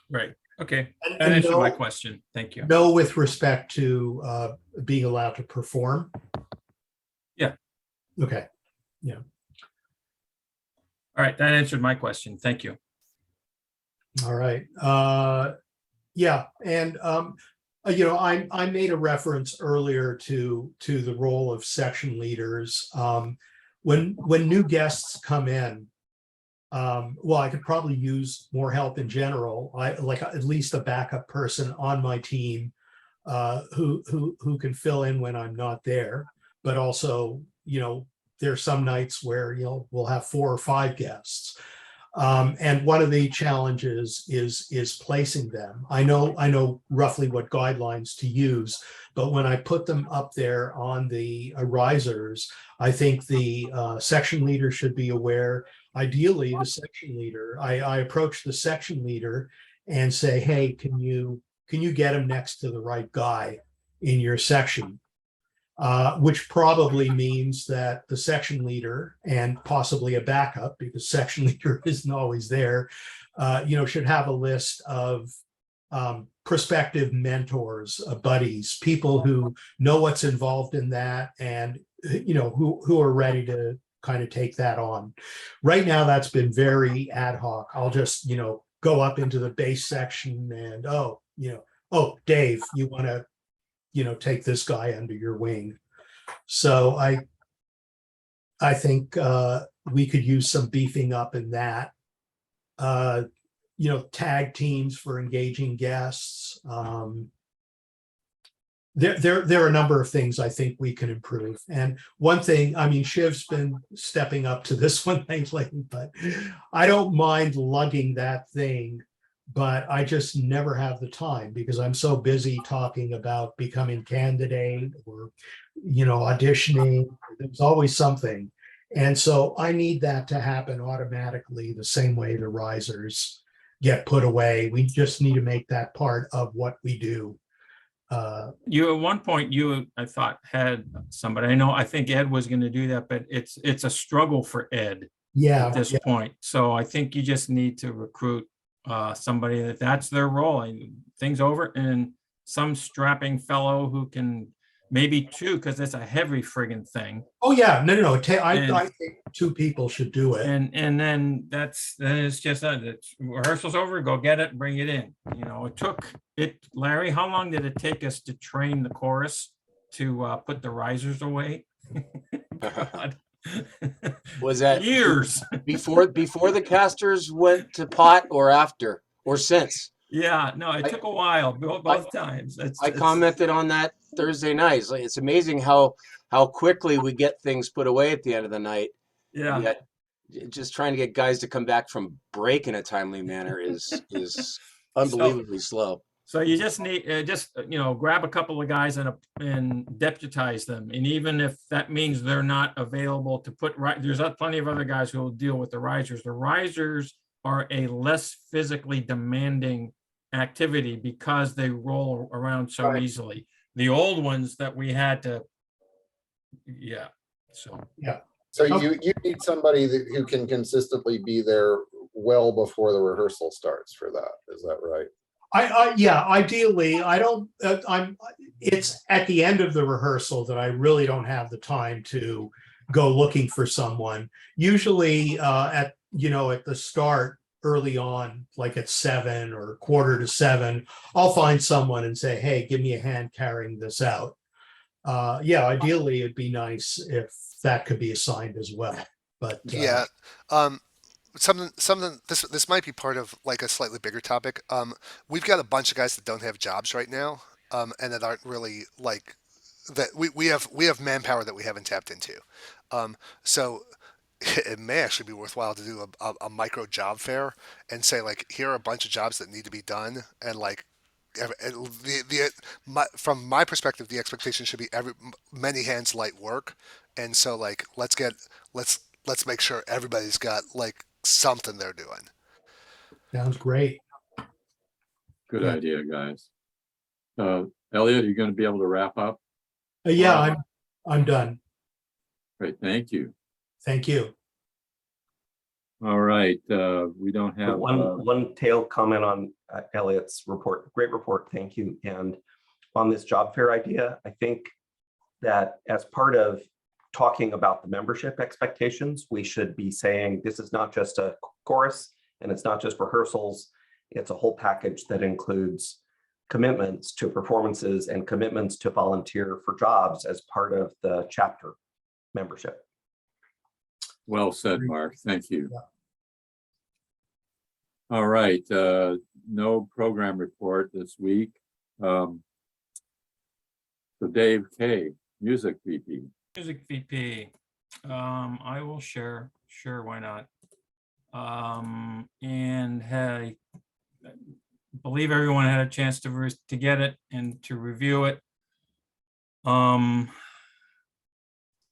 Right. Okay. And, That and answered my no, question. Thank you. no with respect to being allowed to perform. Yeah. Okay. All right. That answered my question. Thank you. All right. Yeah, and I made a reference earlier to the role of section leaders. When new guests come in, well, I could probably use more help in general. I like at least a backup person on my team who can fill in when I'm not there. But also, there's some nights where we'll have 4 or 5 guests. And one of the challenges is placing them. I know roughly what guidelines to use, but when I put them up there on the risers, I think the section leader should be aware. Ideally, the section leader, I approach the section leader and say, hey, can you get him next to the right guy in your section? Which probably means that the section leader and possibly a backup, because section leader isn't always there, should have a list of prospective mentors, buddies, people who know what's involved in that and who are ready to kind of take that on. Right now, that's been very ad hoc. I'll just go up into the base section and oh, Dave, you want to take this guy under your wing. So I think we could use some beefing up in that. Tag teams for engaging guests. There are a number of things I think we can improve. And one thing, I mean, Shiv's been stepping up to this one lately, but I don't mind lugging that thing, but I just never have the time because I'm so busy talking about becoming candidate or, auditioning. There's always something. And so I need that to happen automatically the same way the risers get put away. We just need to make that part of what we do. You at one point I thought had somebody. I think Ed was going to do that, but it's a struggle for Ed Yeah. at this point. So I think you just need to recruit somebody that's their role. Things over and some strapping fellow who can maybe 2, because it's a heavy friggin' thing. Oh yeah, no. I think 2 people should do it. And then it's just it's rehearsal's over, go get it, bring it in. Larry, how long did it take us to train the chorus to put the risers away? God. Was that years before the casters went to pot or after or since? Yeah, no, it took a while, both times. I commented on that Thursday night. It's amazing how quickly we get things put away at the end of the night. Yeah. Yet, just trying to get guys to come back from break in a timely manner is unbelievably slow. So you just need grab a couple of guys and deputize them, and even if that means they're not available to put there's plenty of other guys who will deal with the risers. The risers are a less physically demanding activity because they roll around so easily. The old ones that we had to, So you need somebody who can consistently be there well before the rehearsal starts for that. Is that right? Ideally, it's at the end of the rehearsal that I really don't have the time to go looking for someone. Usually at the start, early on, like at 7 or 6:45, I'll find someone and say, hey, give me a hand carrying this out. Ideally it'd be nice if that could be assigned as well. But something this might be part of like a slightly bigger topic. We've got a bunch of guys that don't have jobs right now, and that aren't really like that. We have manpower that we haven't tapped into. So it may actually be worthwhile to do a micro job fair and say like, here are a bunch of jobs that need to be done, and like from my perspective, the expectation should be many hands light work, and so like let's make sure everybody's got like something they're doing. Sounds great. Good Yeah. idea, guys. Elliot, you're going to be able to wrap up? Yeah, Wow. I'm done. Great, thank you. Thank you. All right, we don't have, One tail comment on Elliot's report. Great report, thank you. And on this job fair idea, I think that as part of talking about the membership expectations, we should be saying this is not just a chorus and it's not just rehearsals. It's a whole package that includes commitments to performances and commitments to volunteer for jobs as part of the chapter membership. well said, Mark, thank you. Yeah. All right, no program report this week. So Dave K, Music VP. Music VP. I will share. Sure, why not? And hey, I believe everyone had a chance to get it and to review it.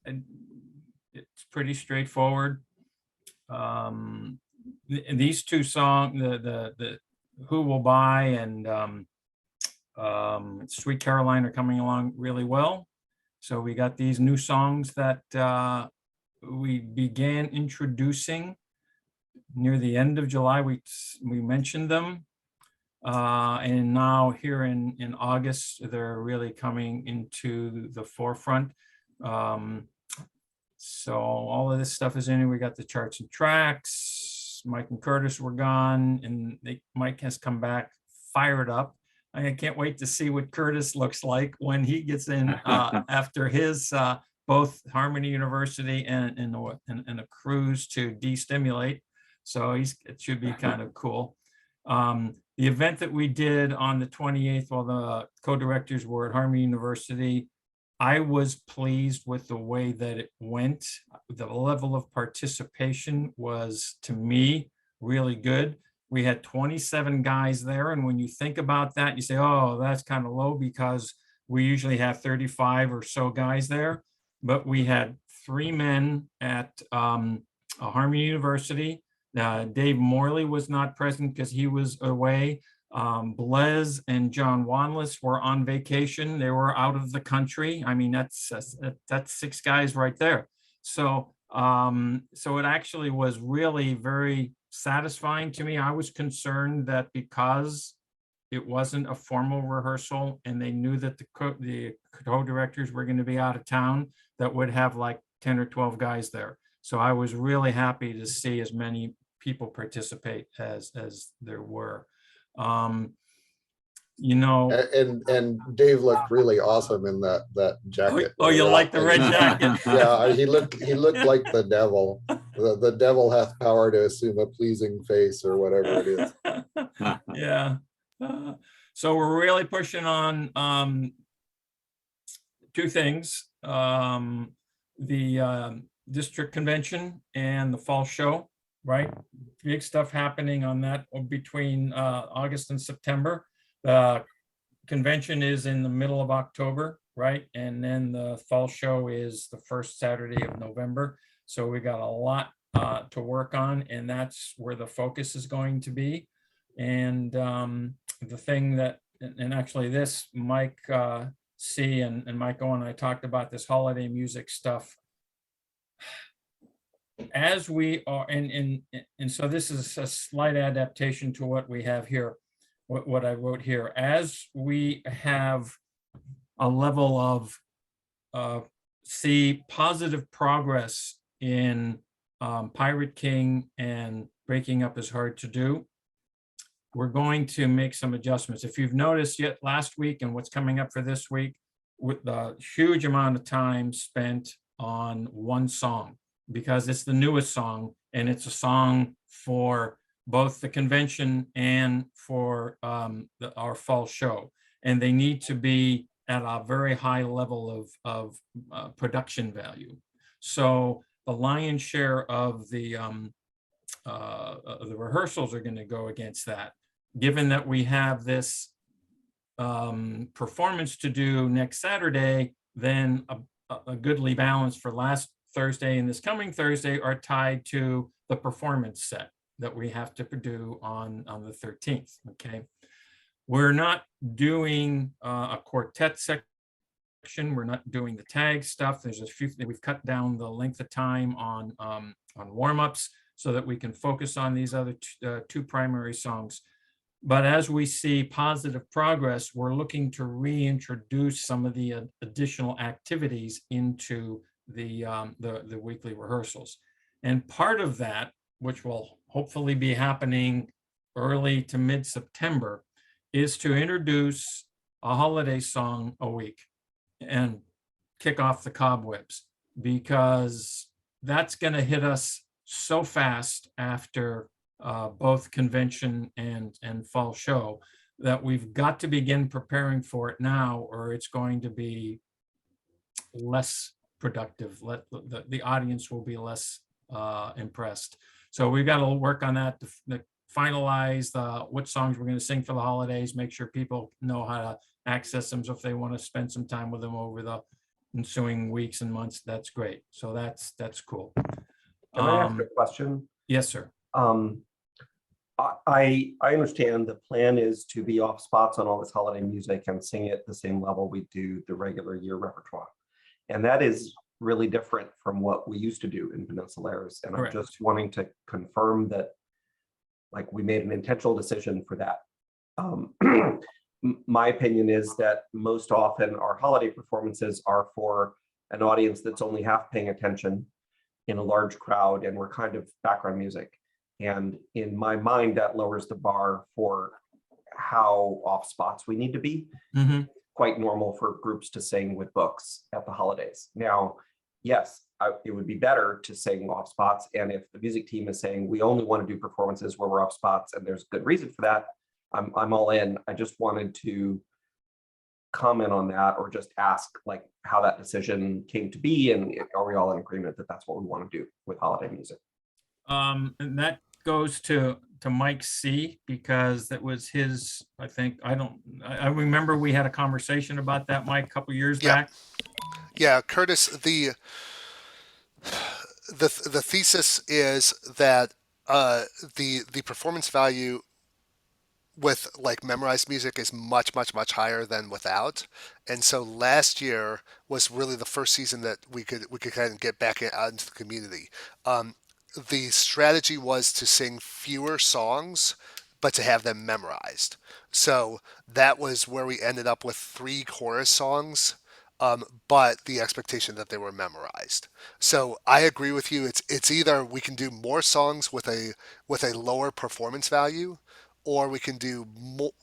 It's pretty straightforward. These two songs, the Who Will Buy and Sweet Caroline are coming along really well. So we got these new songs that we began introducing near the end of July. We mentioned them. And now here in August, they're really coming into the forefront. So all of this stuff is in here. We got the charts and tracks. Mike and Curtis were gone, and Mike has come back fired up. I can't wait to see what Curtis looks like when he gets in after his both Harmony University and a cruise to de-stimulate. So it should be kind of cool. The event that we did on the 28th, while the co-directors were at Harmony University, I was pleased with the way that it went. The level of participation was, to me, really good. We had 27 guys there. And when you think about that, you say, oh, that's kind of low because we usually have 35 or so guys there. But we had 3 men at Harmony University. Dave Morley was not present because he was away. Blez and John Wanless were on vacation. They were out of the country. I mean, that's 6 guys right there. So it actually was really very satisfying to me. I was concerned that because it wasn't a formal rehearsal and they knew that the co-directors were going to be out of town, that would have like 10 or 12 guys there. So I was really happy to see as many people participate as there were. You know, And Dave looked really awesome in that jacket. oh, you like the red jacket? Yeah, he looked like the devil. The devil hath power to assume a pleasing face or whatever it is. Yeah. So we're really pushing on 2 things. The district convention and the fall show, right? Big stuff happening on that between August and September. The convention is in the middle of October, right? And then the fall show is the first Saturday of November. So we got a lot to work on, and that's where the focus is going to be. And the thing that, and actually this, Mike C. and Mike O and I talked about this holiday music stuff. As we are, and so this is a slight adaptation to what we have here, what I wrote here. As we have a level of see positive progress in Pirate King and Breaking Up Is Hard to Do, we're going to make some adjustments. If you've noticed yet last week and what's coming up for this week, with the huge amount of time spent on one song, because it's the newest song and it's a song for both the convention and for our fall show. And they need to be at a very high level of production value. So the lion's share of the rehearsals are going to go against that. Given that we have this performance to do next Saturday, then a goodly balance for last Thursday and this coming Thursday are tied to the performance set that we have to do on the 13th. Okay, we're not doing a quartet section. We're not doing the tag stuff. There's a few. We've cut down the length of time on warm-ups so that we can focus on these other two primary songs. But as we see positive progress, we're looking to reintroduce some of the additional activities into the weekly rehearsals. And part of that, which will hopefully be happening early to mid-September, is to introduce a holiday song a week and kick off the cobwebs, because that's going to hit us so fast after both convention and fall show that we've got to begin preparing for it now, or it's going to be less productive. The audience will be less impressed. So we've got to work on that to finalize what songs we're going to sing for the holidays, make sure people know how to access them. So if they want to spend some time with them over the ensuing weeks and months, that's great. So that's cool. Can I ask a question? Yes, sir. I understand the plan is to be off spots on all this holiday music and sing it the same level we do the regular year repertoire. And that is really different from what we used to do in Peninsulaires. And Correct. I'm just wanting to confirm that, like, we made an intentional decision for that. My opinion is that most often our holiday performances are for an audience that's only half paying attention in a large crowd, and we're kind of background music. And in my mind, that lowers the bar for how off spots we need to be. Mm-hmm. Quite normal for groups to sing with books at the holidays. Now, yes, it would be better to sing off spots. And if the music team is saying we only want to do performances where we're off spots, and there's good reason for that, I'm all in. I just wanted to comment on that, or just ask like how that decision came to be, and are we all in agreement that that's what we want to do with holiday music? And that goes to Mike C, because that was his, I think, I remember we had a conversation about that, Mike, a couple years back. Yeah, Curtis, the thesis is that the performance value with like memorized music is much higher than without. And so last year was really the first season that we could kind of get back out into the community. The strategy was to sing fewer songs, but to have them memorized. So that was where we ended up with 3 chorus songs, but the expectation that they were memorized. So I agree with you. It's either we can do more songs with a lower performance value, or we can do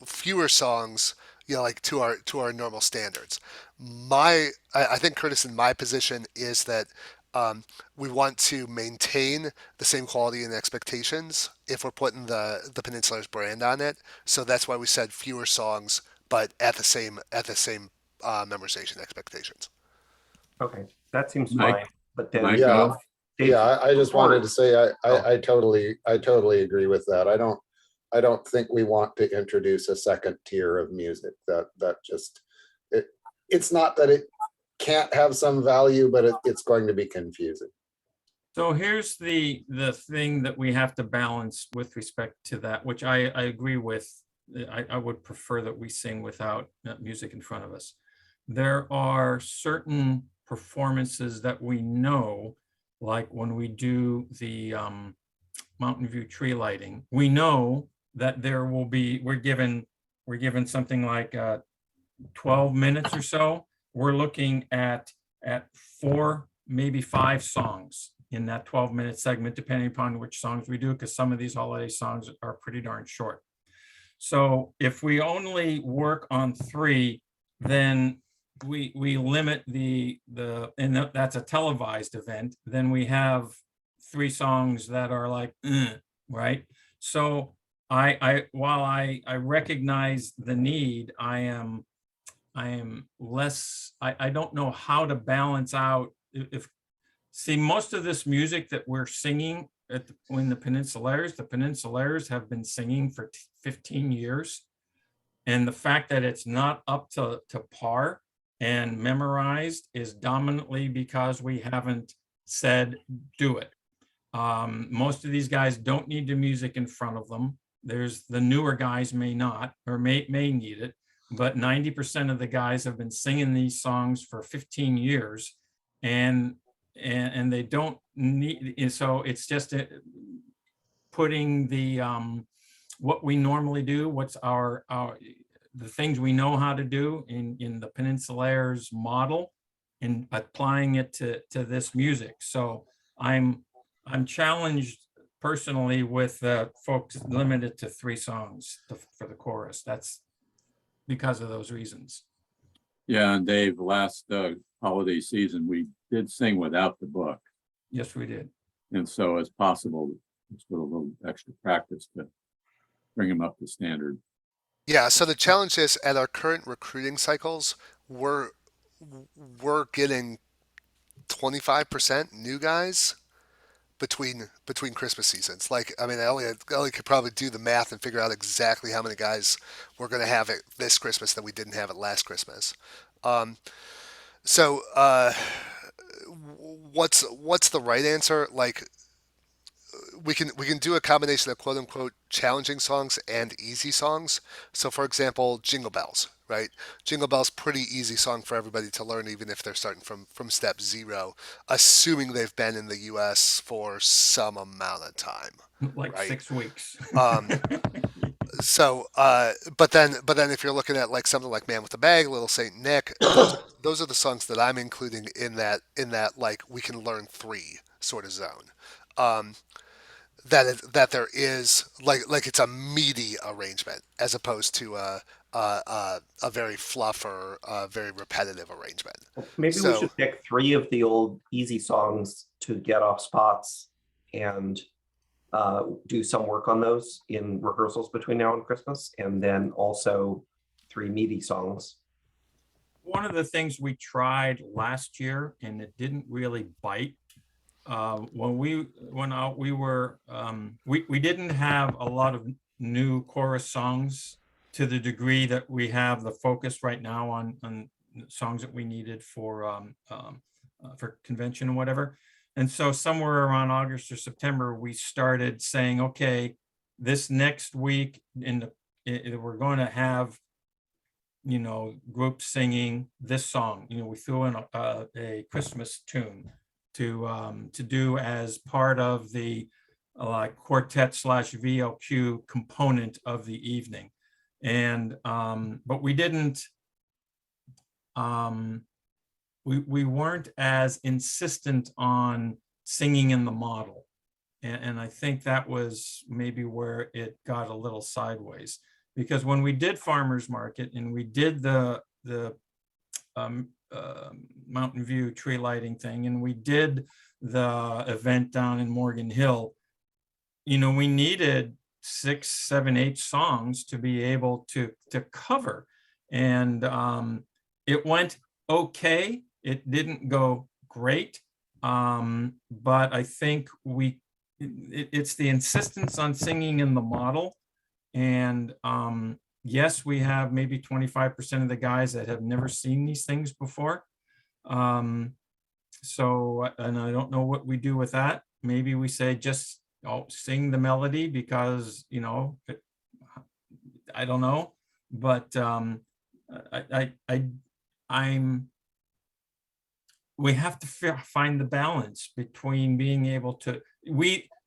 fewer songs, like to our normal standards. I think, Curtis, in my position is that we want to maintain the same quality and expectations if we're putting the Peninsulaires brand on it. So that's why we said fewer songs, but at the same memorization expectations. Okay, that seems Mike? fine. But then, Mike, Yeah, Dave, yeah, I just wanted to say, Oh. I totally agree with that. I don't think we want to introduce a second tier of music. That just, it's not that it can't have some value, but it's going to be confusing. So here's the thing that we have to balance with respect to that, which I agree with. I would prefer that we sing without music in front of us. There are certain performances that we know, like when we do the Mountain View tree lighting, we know that there will be, we're given something like 12 minutes or so. We're looking at 4, maybe 5 songs in that 12-minute segment, depending upon which songs we do, because some of these holiday songs are pretty darn short. So if we only work on 3, then we limit and that's a televised event. Then we have 3 songs that are like, right? So while I recognize the need, I am less, I don't know how to balance out if See, most of this music that we're singing in the Peninsulaires have been singing for 15 years. And the fact that it's not up to par and memorized is dominantly because we haven't said, do it. Most of these guys don't need the music in front of them. There's the newer guys may not, or may need it, but 90% of the guys have been singing these songs for 15 years and they don't need, so it's just putting the, what we normally do, what's the things we know how to do in the Peninsulaires model and applying it to this music. So I'm challenged personally with folks limited to 3 songs for the chorus. That's because of those reasons. Yeah, and Dave, last holiday season, we did sing without the book. Yes, we did. And so it's possible, just with a little extra practice to bring them up to standard. Yeah, so the challenge is at our current recruiting cycles, we're getting 25% new guys between Christmas seasons. Like, I mean, Elliot could probably do the math and figure out exactly how many guys we're going to have it this Christmas that we didn't have it last Christmas. So what's the right answer? Like, we can do a combination of quote unquote challenging songs and easy songs. So for example, Jingle Bells, right? Jingle Bells, pretty easy song for everybody to learn, even if they're starting from step 0, assuming they've been in the US for some amount of time. Like right? 6 weeks. So, but then if you're looking at like something like Man with a Bag, Little Saint Nick, those are the songs that I'm including in that like we can learn 3 sort of zone. That there is like it's a meaty arrangement as opposed to a very fluff or very repetitive arrangement. Maybe we So- should pick 3 of the old easy songs to get off spots and do some work on those in rehearsals between now and Christmas, and then also 3 meaty songs. One of the things we tried last year and it didn't really bite, we didn't have a lot of new chorus songs to the degree that we have the focus right now on songs that we needed for convention and whatever. And so somewhere around August or September, we started saying, okay, this next week we're going to have, groups singing this song. We threw in a Christmas tune to do as part of the quartet / VLQ component of the evening. And but we didn't we weren't as insistent on singing in the model. And I think that was maybe where it got a little sideways, because when we did Farmers Market and we did the Mountain View tree lighting thing, and we did the event down in Morgan Hill, we needed 6, 7, 8 songs to be able to cover. And it went okay. It didn't go great. But I think it's the insistence on singing in the model. And yes, we have maybe 25% of the guys that have never seen these things before. So, and I don't know what we do with that. Maybe we say just sing the melody because, I don't know. But we have to find the balance between being able to,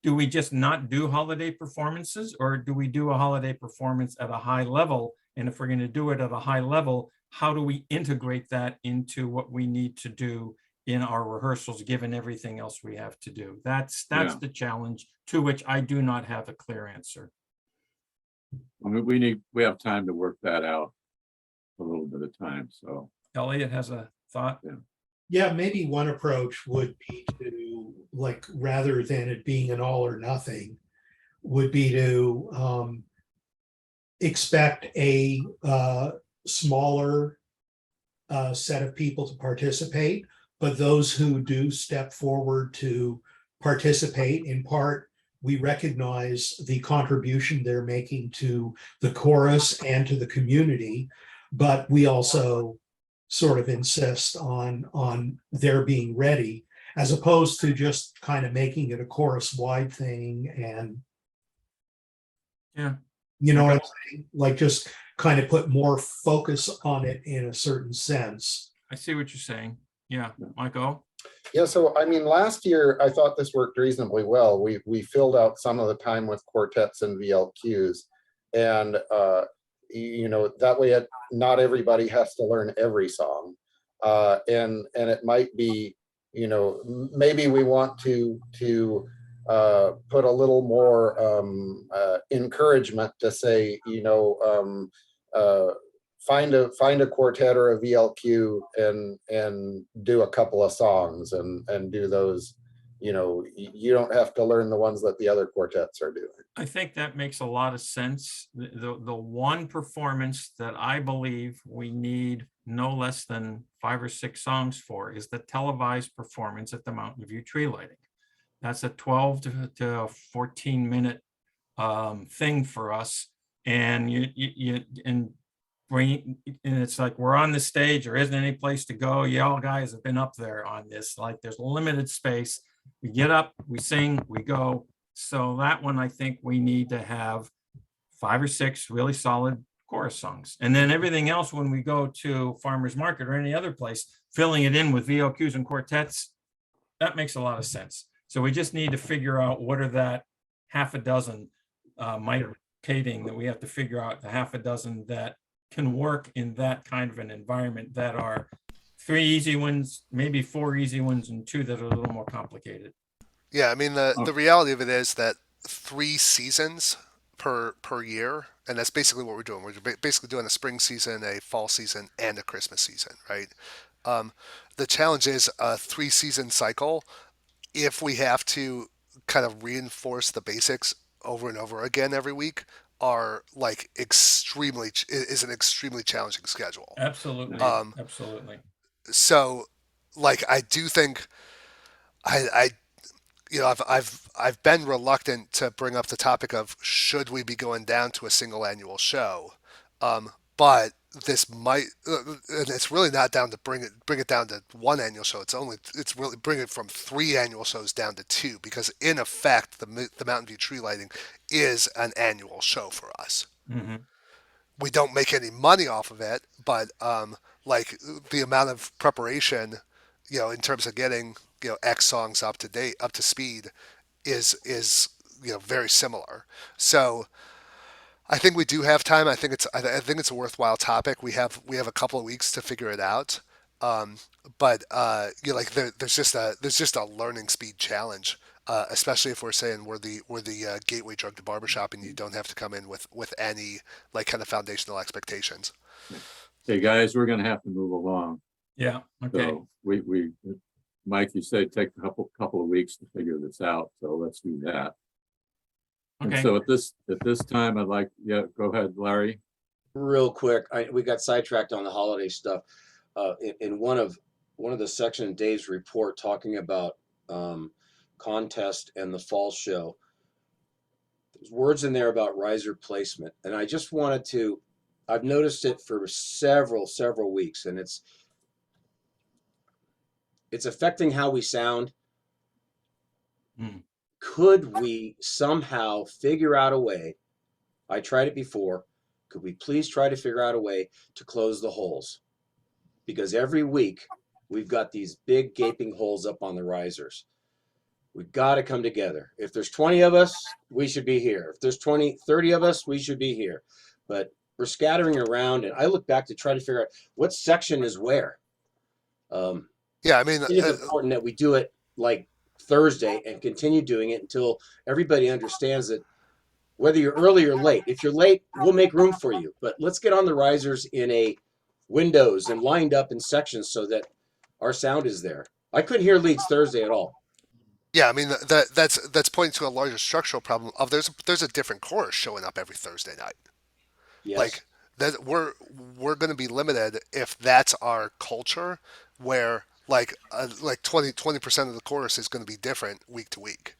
do we just not do holiday performances, or do we do a holiday performance at a high level? And if we're going to do it at a high level, how do we integrate that into what we need to do in our rehearsals, given everything else we have to do? That's the challenge, to which I do not have a clear answer. I mean, we have time to work that out, a little bit of time. So Elliot has a thought. Yeah, maybe one approach would be to, like, rather than it being an all or nothing, would be to expect a smaller set of people to participate, but those who do step forward to participate, in part, we recognize the contribution they're making to the chorus and to the community, but we also sort of insist on their being ready, as opposed to just kind of making it a chorus-wide thing and, Yeah, you know what I'm saying? Like, just kind of put more focus on it in a certain sense. I see what you're saying. Yeah, Michael? Yeah, so I mean, last year, I thought this worked reasonably well. We filled out some of the time with quartets and VLQs. And, you know, that way not everybody has to learn every song. And it might be, you know, maybe we want to put a little more encouragement to say, you know, find a quartet or a VLQ and do a couple of songs and do those. You know, you don't have to learn the ones that the other quartets are doing. I think that makes a lot of sense. The one performance that I believe we need no less than 5 or 6 songs for is the televised performance at the Mountain View tree lighting. That's a 12 to 14 minute thing for us. And and it's like, we're on the stage, there isn't any place to go. Y'all guys have been up there on this, like there's limited space. We get up, we sing, we go. So that one, I think we need to have 5 or 6 really solid chorus songs. And then everything else, when we go to farmer's market or any other place, filling it in with VOQs and quartets, that makes a lot of sense. So we just need to figure out what are that half a dozen, Mike Kading, that we have to figure out the half a dozen that can work in that kind of an environment, that are 3 easy ones, maybe 4 easy ones, and 2 that are a little more complicated. Yeah, I mean the reality of it is that 3 seasons per year, and that's basically what we're doing. We're basically doing a spring season, a fall season, and a Christmas season, right? The challenge is a 3-season cycle. If we have to kind of reinforce the basics over and over again every week, are like is an extremely challenging schedule. Absolutely, Um, absolutely. So, like, I do think I you know I've been reluctant to bring up the topic of should we be going down to a single annual show, but this might and it's really not down to bring it down to 1 annual show. It's really bring it from 3 annual shows down to 2, because in effect the Mountain View tree lighting is an annual show for us. Mhm. We don't make any money off of it, but like the amount of preparation, you know, in terms of getting, you know, X songs up to date, up to speed, is you know, very similar. So I think we do have time. I think it's a worthwhile topic. We have a couple of weeks to figure it out. Um, but you know, like there's just a learning speed challenge. Especially if we're saying we're the gateway drug to barbershop, and you don't have to come in with any like kind of foundational expectations. Hey, guys, we're gonna have to move along. Yeah, okay. So we Mike, you said take a couple of weeks to figure this out, so let's do that. And Okay. so at this time, I'd like, yeah, go ahead, Larry. Real quick, we got sidetracked on the holiday stuff. In one of the section in Dave's report talking about contest and the fall show, there's words in there about riser placement, and I just wanted to. I've noticed it for several weeks, and it's affecting how we sound. Hmm. Could we somehow figure out a way? I tried it before. Could we please try to figure out a way to close the holes? Because every week we've got these big gaping holes up on the risers. We've got to come together. If there's 20 of us, we should be here. If there's 30 of us, we should be here. But we're scattering around, and I look back to try to figure out what section is where. Yeah, I mean, It is important that we do it like Thursday and continue doing it until everybody understands that, whether you're early or late. If you're late, we'll make room for you. But let's get on the risers in a windows and lined up in sections so that our sound is there. I couldn't hear leads Thursday at all. yeah, I mean that's pointing to a larger structural problem of there's a different chorus showing up every Thursday night. Yes. Like that we're going to be limited if that's our culture, where like 20% of the chorus is going to be different week to week.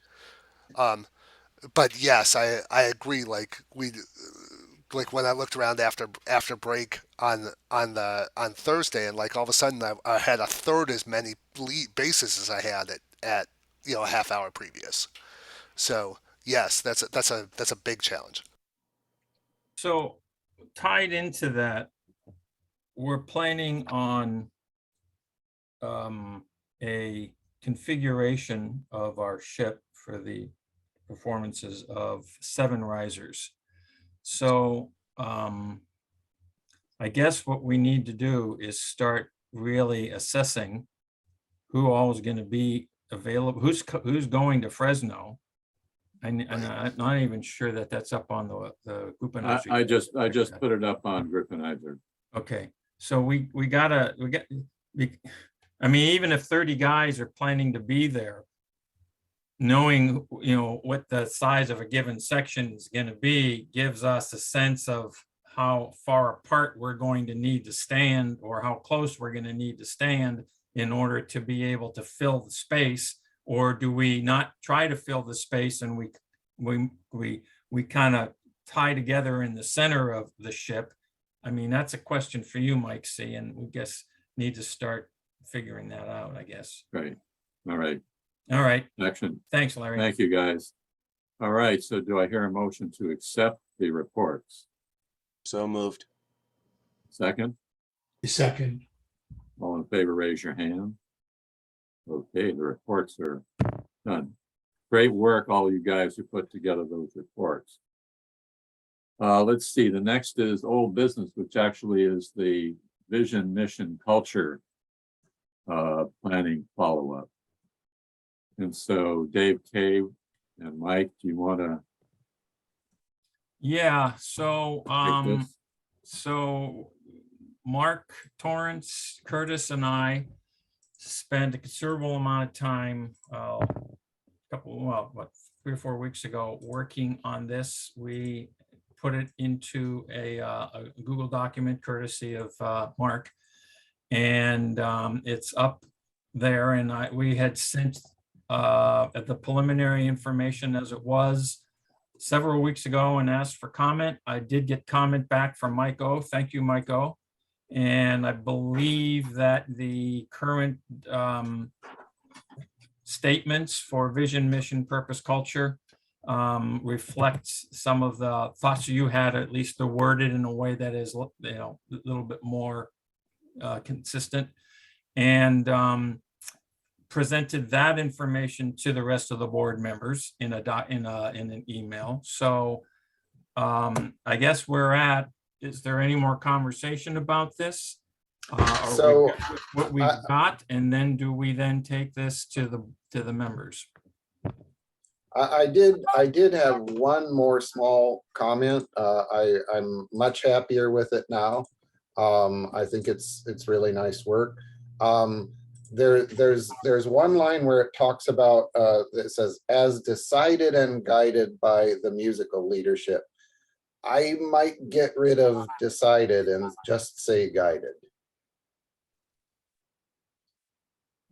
But yes, I agree. Like when I looked around after break on Thursday, and like all of a sudden I had a third as many bases as I had at a half hour previous. So yes, that's a big challenge. So tied into that, we're planning on a configuration of our ship for the performances of 7 risers. So I guess what we need to do is start really assessing who all is going to be available, who's going to Fresno. And I'm not even sure that that's up on the group. I just put it up on Griffinizer. Okay, so I mean, even if 30 guys are planning to be there, knowing, what the size of a given section is going to be gives us a sense of how far apart we're going to need to stand, or how close we're going to need to stand in order to be able to fill the space. Or do we not try to fill the space and we kind of tie together in the center of the ship? I mean, that's a question for you, Mike C, and we guess need to start figuring that out, I guess. Right. All right. All right. Action. Thanks, Larry. Thank you, guys. All right. So do I hear a motion to accept the reports? So moved. Second? Second. All in favor, raise your hand. Okay, the reports are done. Great work, all you guys who put together those reports. Let's see, the next is old business, which actually is the vision, mission, culture planning follow-up. And so Dave K and Mike, do you want to Yeah, so take this? so Mark Torrance, Curtis, and I spent a considerable amount of time, what, 3 or 4 weeks ago, working on this. We put it into a Google document courtesy of Mark, and it's up there. And we had sent the preliminary information as it was several weeks ago and asked for comment. I did get comment back from Mike O. Thank you, Mike O. And I believe that the current statements for vision, mission, purpose, culture reflects some of the thoughts you had, at least they're worded in a way that is, a little bit more consistent, and presented that information to the rest of the board members in an email. So I guess is there any more conversation about this? So What we've got, and then do we then take this to the members? I did have one more small comment. I'm much happier with it now. I think it's really nice work. There's one line where it talks about it says, as decided and guided by the musical leadership. I might get rid of decided and just say guided.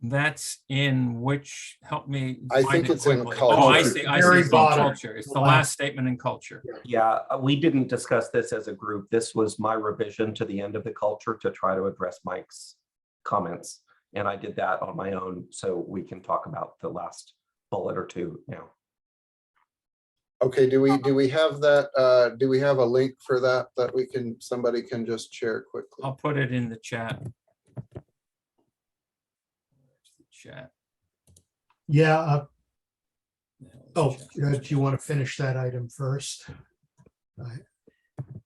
That's in which, help me. I find think it it's in quickly. culture. Oh, I see. I see. Very It's in bottom. culture. It's the last statement in culture. Yeah, we didn't discuss this as a group. This was my revision to the end of the culture to try to address Mike's comments. And I did that on my own, so we can talk about the last bullet or two now. Okay, do we have that? Do we have a link for that somebody can just share quickly? I'll put it in the chat. Chat. Yeah. Oh, Do you want to finish that item first?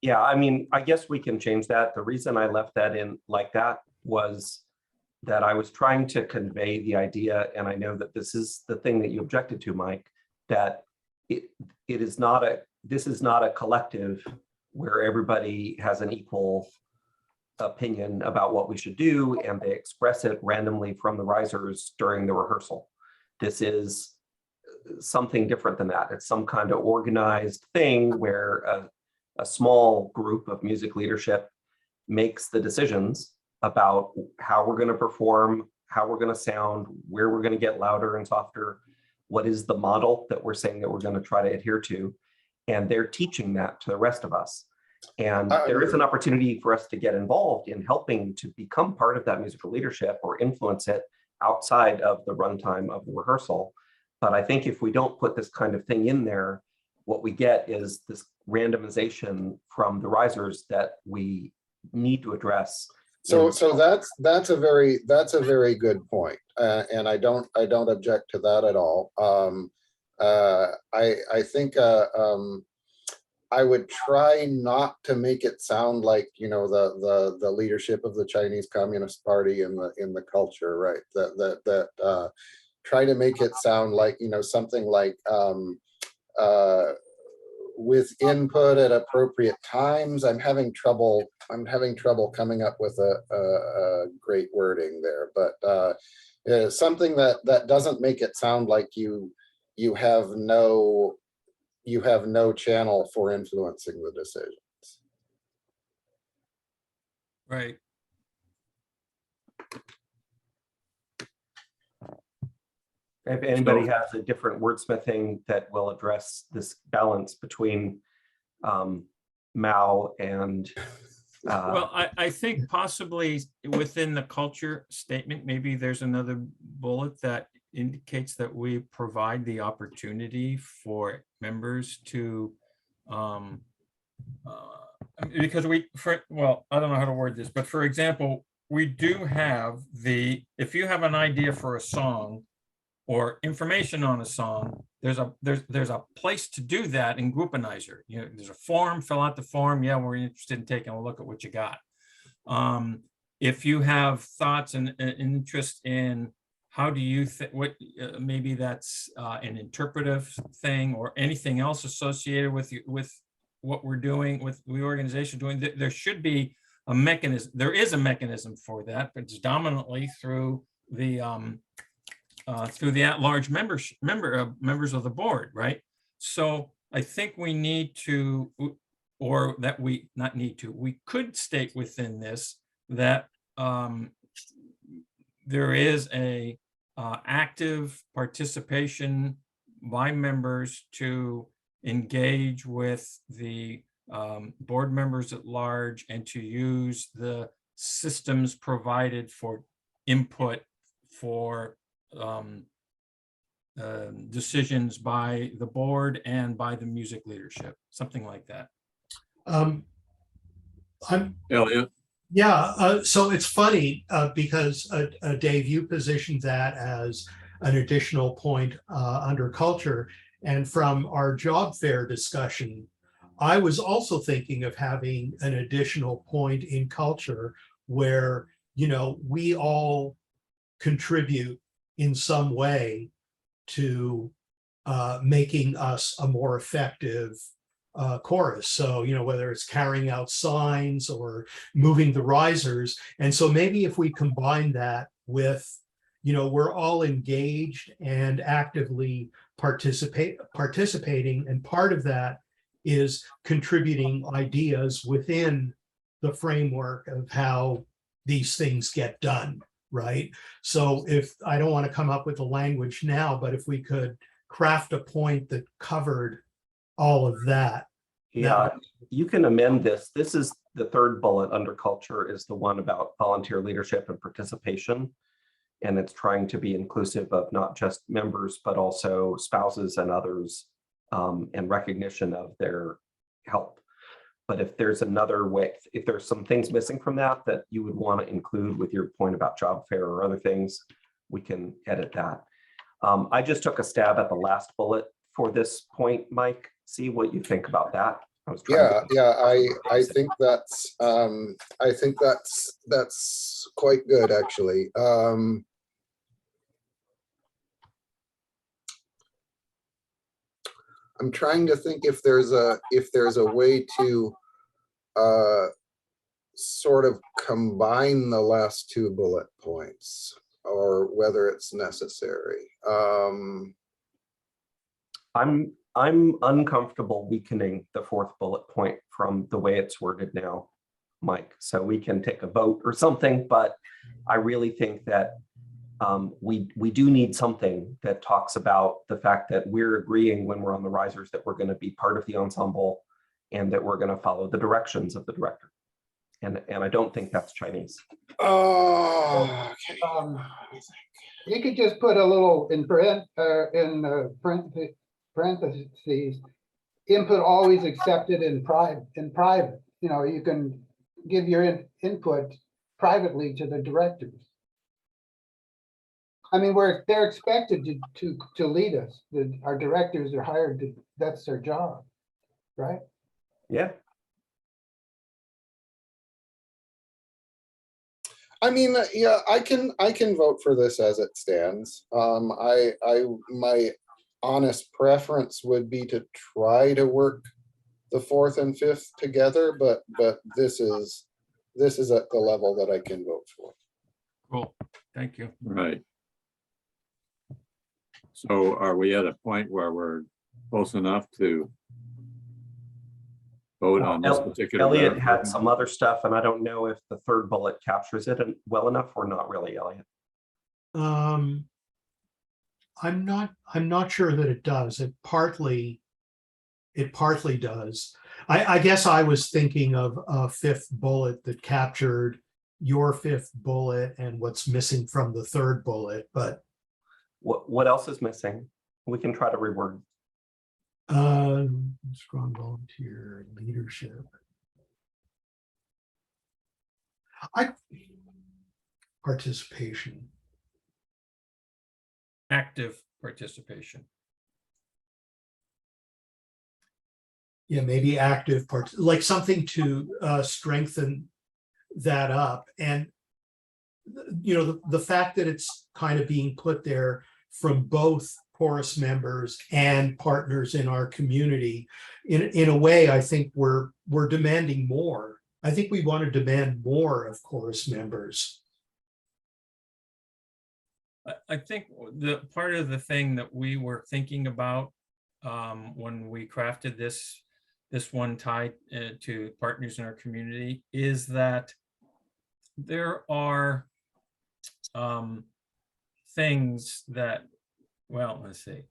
Yeah, I mean, I guess we can change that. The reason I left that in like that was that I was trying to convey the idea, and I know that this is the thing that you objected to, Mike, that this is not a collective where everybody has an equal opinion about what we should do and they express it randomly from the risers during the rehearsal. This is something different than that. It's some kind of organized thing where a small group of music leadership makes the decisions about how we're going to perform, how we're going to sound, where we're going to get louder and softer, what is the model that we're saying that we're going to try to adhere to. And they're teaching that to the rest of us. And there is an opportunity for us to get involved in helping to become part of that musical leadership or influence it outside of the runtime of the rehearsal. But I think if we don't put this kind of thing in there, what we get is this randomization from the risers that we need to address. So that's a very good point, and I don't object to that at all. I think I would try not to make it sound like, you know, the leadership of the Chinese Communist Party in the culture, right? That try to make it sound like, you know, something like with input at appropriate times. I'm having trouble coming up with a great wording there, but something that doesn't make it sound like you have no channel for influencing the decisions. Right. If anybody has a different wordsmithing that will address this balance between Mao and Well, I think possibly within the culture statement, maybe there's another bullet that indicates that we provide the opportunity for members to, because well, I don't know how to word this, but for example, we do have if you have an idea for a song or information on a song, there's a place to do that in Groupanizer. You know, there's a form, fill out the form. Yeah, we're interested in taking a look at what you got. If you have thoughts and interest in how do you think, what maybe that's an interpretive thing or anything else associated with what we're doing, with the organization doing, there should be a mechanism. There is a mechanism for that, but it's dominantly through the at-large members of the board, right? So I think we need to, or that we not need to, we could state within this that there is a active participation by members to engage with the board members at large and to use the systems provided for input for decisions by the board and by the music leadership, something like that. Elliot? Yeah, so it's funny because Dave, you positioned that as an additional point under culture. And from our job fair discussion, I was also thinking of having an additional point in culture where, you know, we all contribute in some way to making us a more effective chorus. So, you know, whether it's carrying out signs or moving the risers. And so maybe if we combine that with, you know, we're all engaged and actively participating, and part of that is contributing ideas within the framework of how these things get done, right? So if I don't want to come up with the language now, but if we could craft a point that covered all of that. Yeah, you can amend this. This is the third bullet under culture, is the one about volunteer leadership and participation. And it's trying to be inclusive of not just members, but also spouses and others, and recognition of their help. But if there's another way, if there's some things missing from that you would want to include with your point about job fair or other things, we can edit that. I just took a stab at the last bullet for this point, Mike. See what you think about that. I was trying I think that's quite good, actually. I'm trying to think if there's a way to sort of combine the last two bullet points, or whether it's necessary. I'm uncomfortable weakening the fourth bullet point from the way it's worded now, Mike. So we can take a vote or something, but I really think that we do need something that talks about the fact that we're agreeing when we're on the risers that we're going to be part of the ensemble and that we're going to follow the directions of the director. And I don't think that's Chinese. Oh, okay. You could just put a little in parentheses, input always accepted in private. You know, you can give your input privately to the directors. I mean, they're expected to lead us. Our directors are hired to, that's their job, right? Yeah. I mean, yeah, I can vote for this as it stands. My honest preference would be to try to work the 4th and 5th together, but this is at the level that I can vote for. Cool, thank you. Right. So are we at a point where we're close enough to vote on this particular? Elliot benefit? had some other stuff, and I don't know if the 3rd bullet captures it well enough or not really, Elliot. I'm not sure that it does. It partly does. I guess I was thinking of a 5th bullet that captured your 5th bullet and what's missing from the 3rd bullet, but What else is missing? We can try to reword. strong volunteer leadership. Participation. Active participation. Yeah, maybe active part, like something to strengthen that up. And you know, the fact that it's kind of being put there from both chorus members and partners in our community, in a way, I think we're demanding more. I think we want to demand more of chorus members. I think the part of the thing that we were thinking about when we crafted this one tied to partners in our community is that there are things that, well, let's see.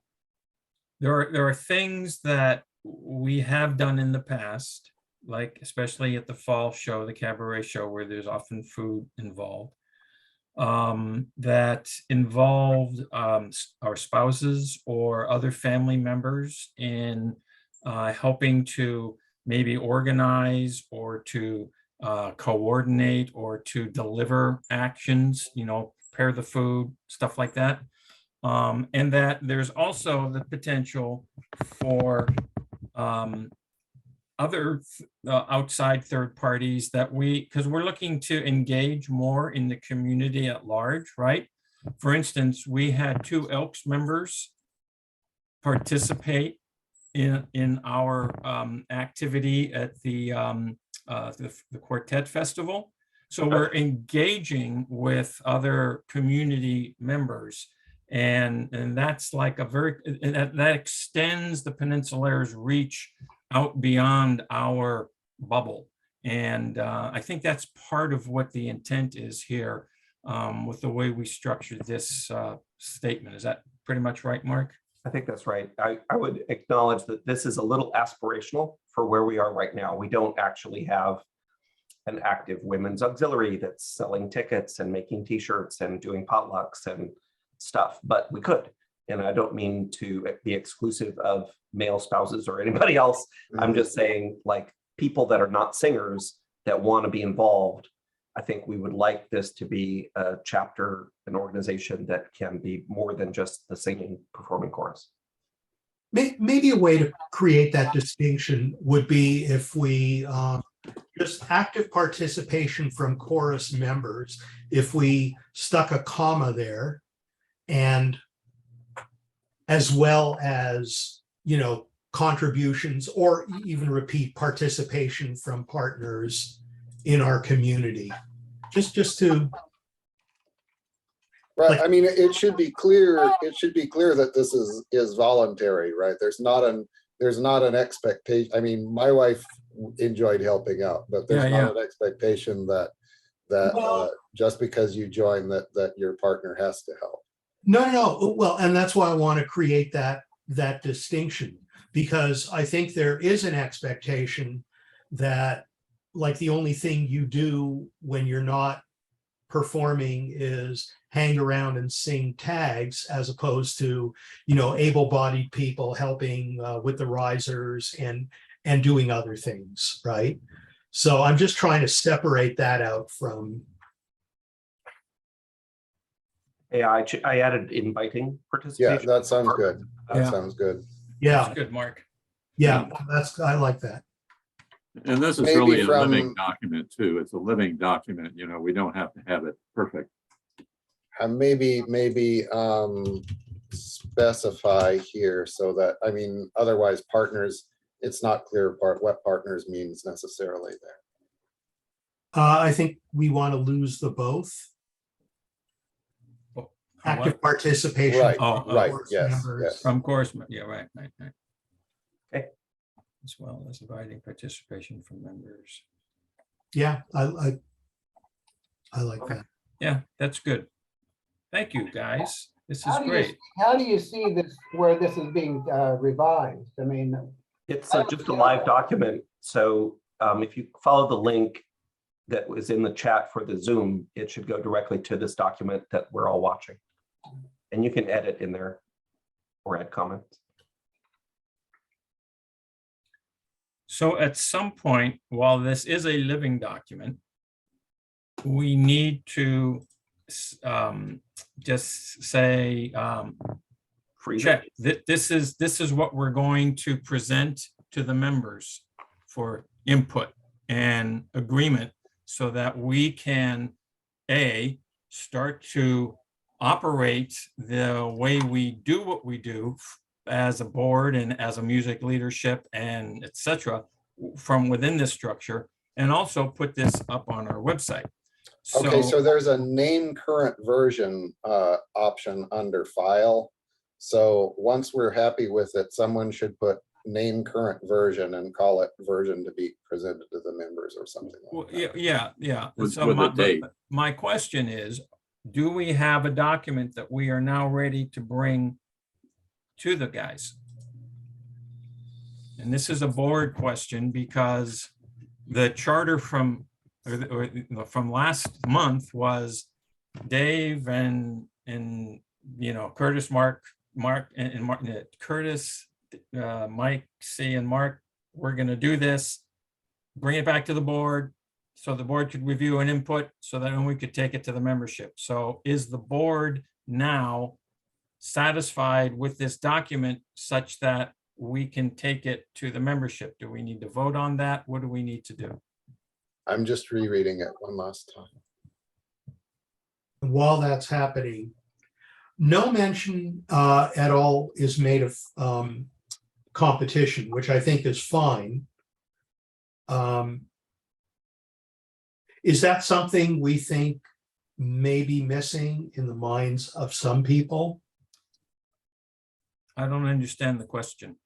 There are things that we have done in the past, like especially at the fall show, the cabaret show, where there's often food involved, that involved our spouses or other family members in helping to maybe organize or to coordinate or to deliver actions, you know, prepare the food, stuff like that. And that there's also the potential for other outside third parties that because we're looking to engage more in the community at large, right? For instance, we had 2 Elks members participate in our activity at the Quartet Festival. So we're engaging with other community members, and that's like that extends the Peninsulaires' reach out beyond our bubble. And I think that's part of what the intent is here with the way we structured this statement. Is that pretty much right, Mark? I think that's right. I would acknowledge that this is a little aspirational for where we are right now. We don't actually have an active women's auxiliary that's selling tickets and making t-shirts and doing potlucks and stuff, but we could. And I don't mean to be exclusive of male spouses or anybody else. I'm just saying, like, people that are not singers that want to be involved. I think we would like this to be a chapter, an organization that can be more than just the singing, performing chorus. Maybe a way to create that distinction would be if we just active participation from chorus members, if we stuck a comma there, and as well as, you know, contributions or even repeat participation from partners in our community. Just to. Right. I mean, it should be clear. It should be clear that this is voluntary, right? There's not an expectation. I mean, my wife enjoyed helping out, but there's not an expectation that Well- just because you join that your partner has to help. No. Well, and that's why I want to create that distinction, because I think there is an expectation that, like, the only thing you do when you're not performing is hang around and sing tags, as opposed to, able-bodied people helping with the risers and doing other things, right? So I'm just trying to separate that out from. Yeah, I added inviting Yeah, participation. that sounds good. That Yeah. sounds good. Yeah, That's good, Mark. yeah, I like that. And this is Maybe really a from- living document too. It's a living document, we don't have to have it perfect. And maybe specify here so that, otherwise partners, it's not clear what partners means necessarily there. I think we want to lose the both. Active participation. Right, Oh, right, course yes, members. yes. From course, yeah, right. Okay. As well as inviting participation from members. Yeah, I like Okay. that. Yeah, that's good. Thank you, guys. This is How do you, great. how do you see this, where this is being revised? I mean, It's just a live document. So if you follow the link that was in the chat for the Zoom, it should go directly to this document that we're all watching. And you can edit in there or add comments. So at some point, while this is a living document, we need to just say, Freeze it. check, this is what we're going to present to the members for input and agreement, so that we can, start to operate the way we do what we do as a board and as a music leadership and etc. from within this structure, and also put this up on our website. Okay, so there's a name current version option under file. So once we're happy with it, someone should put name current version and call it version to be presented to the members or something Well, like that. yeah. With So a date. my question is, do we have a document that we are now ready to bring to the guys? And this is a board question, because the charter from last month was Dave and Curtis, Mark and Martin, Curtis, Mike C and Mark, we're going to do this, bring it back to the board so the board could review and input, so that then we could take it to the membership. So is the board now satisfied with this document such that we can take it to the membership? Do we need to vote on that? What do we need to do? I'm just rereading it one last time. While that's happening, no mention at all is made of competition, which I think is fine. Is that something we think may be missing in the minds of some people? I don't understand the question.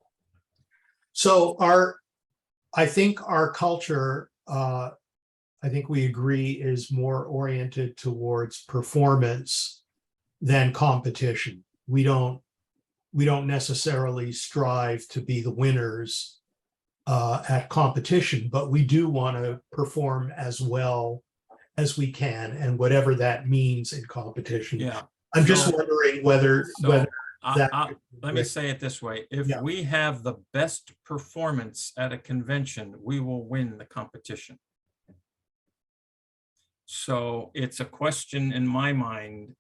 So I think our culture, I think we agree, is more oriented towards performance than competition. We don't necessarily strive to be the winners at competition, but we do want to perform as well as we can, and whatever that means in competition. Yeah. I'm just So- wondering whether So that. let me say it this way. If Yeah. we have the best performance at a convention, we will win the competition. So it's a question in my mind.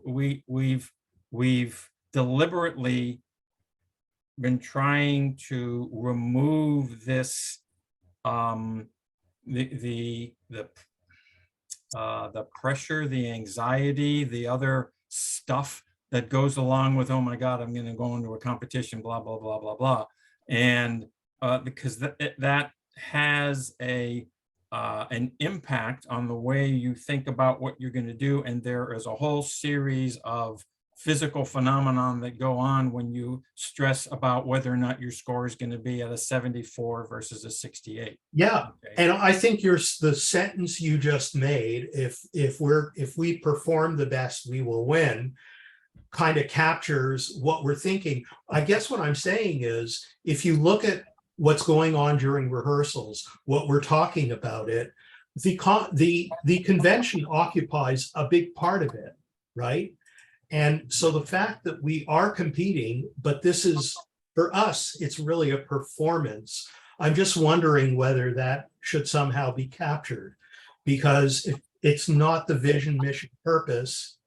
We've deliberately been trying to remove this, the pressure, the anxiety, the other stuff that goes along with, oh my God, I'm going to go into a competition, blah, blah, blah, blah, blah. And because that has an impact on the way you think about what you're going to do. And there is a whole series of physical phenomenon that go on when you stress about whether or not your score is going to be at a 74 versus a 68. Yeah, Okay. and I think the sentence you just made, if we perform the best, we will win, kind of captures what we're thinking. I guess what I'm saying is, if you look at what's going on during rehearsals, what we're talking about it, the convention occupies a big part of it, right? And so the fact that we are competing, but this is, for us, it's really a performance. I'm just wondering whether that should somehow be captured, because if it's not the vision, mission, purpose,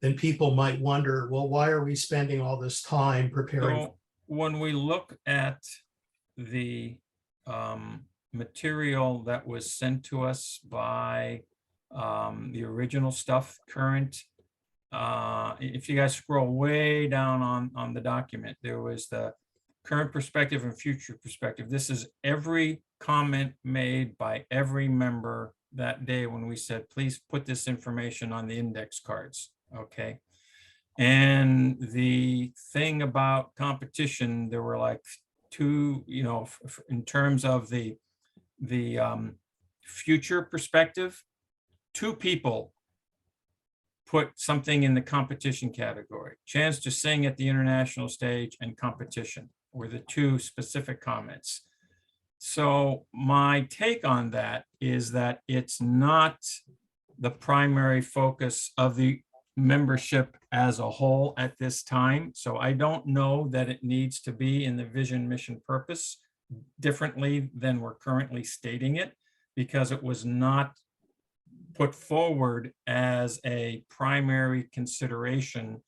then people might wonder, well, why are we spending all this time preparing? So when we look at the material that was sent to us by the original stuff, current, if you guys scroll way down on the document, there was the current perspective and future perspective. This is every comment made by every member that day when we said, please put this information on the index cards. Okay. And the thing about competition, there were like two, you know, in terms of the future perspective, two people put something in the competition category. Chance to sing at the international stage and competition were the two specific comments. So my take on that is that it's not the primary focus of the membership as a whole at this time. So I don't know that it needs to be in the vision, mission, purpose differently than we're currently stating it, because it was not put forward as a primary consideration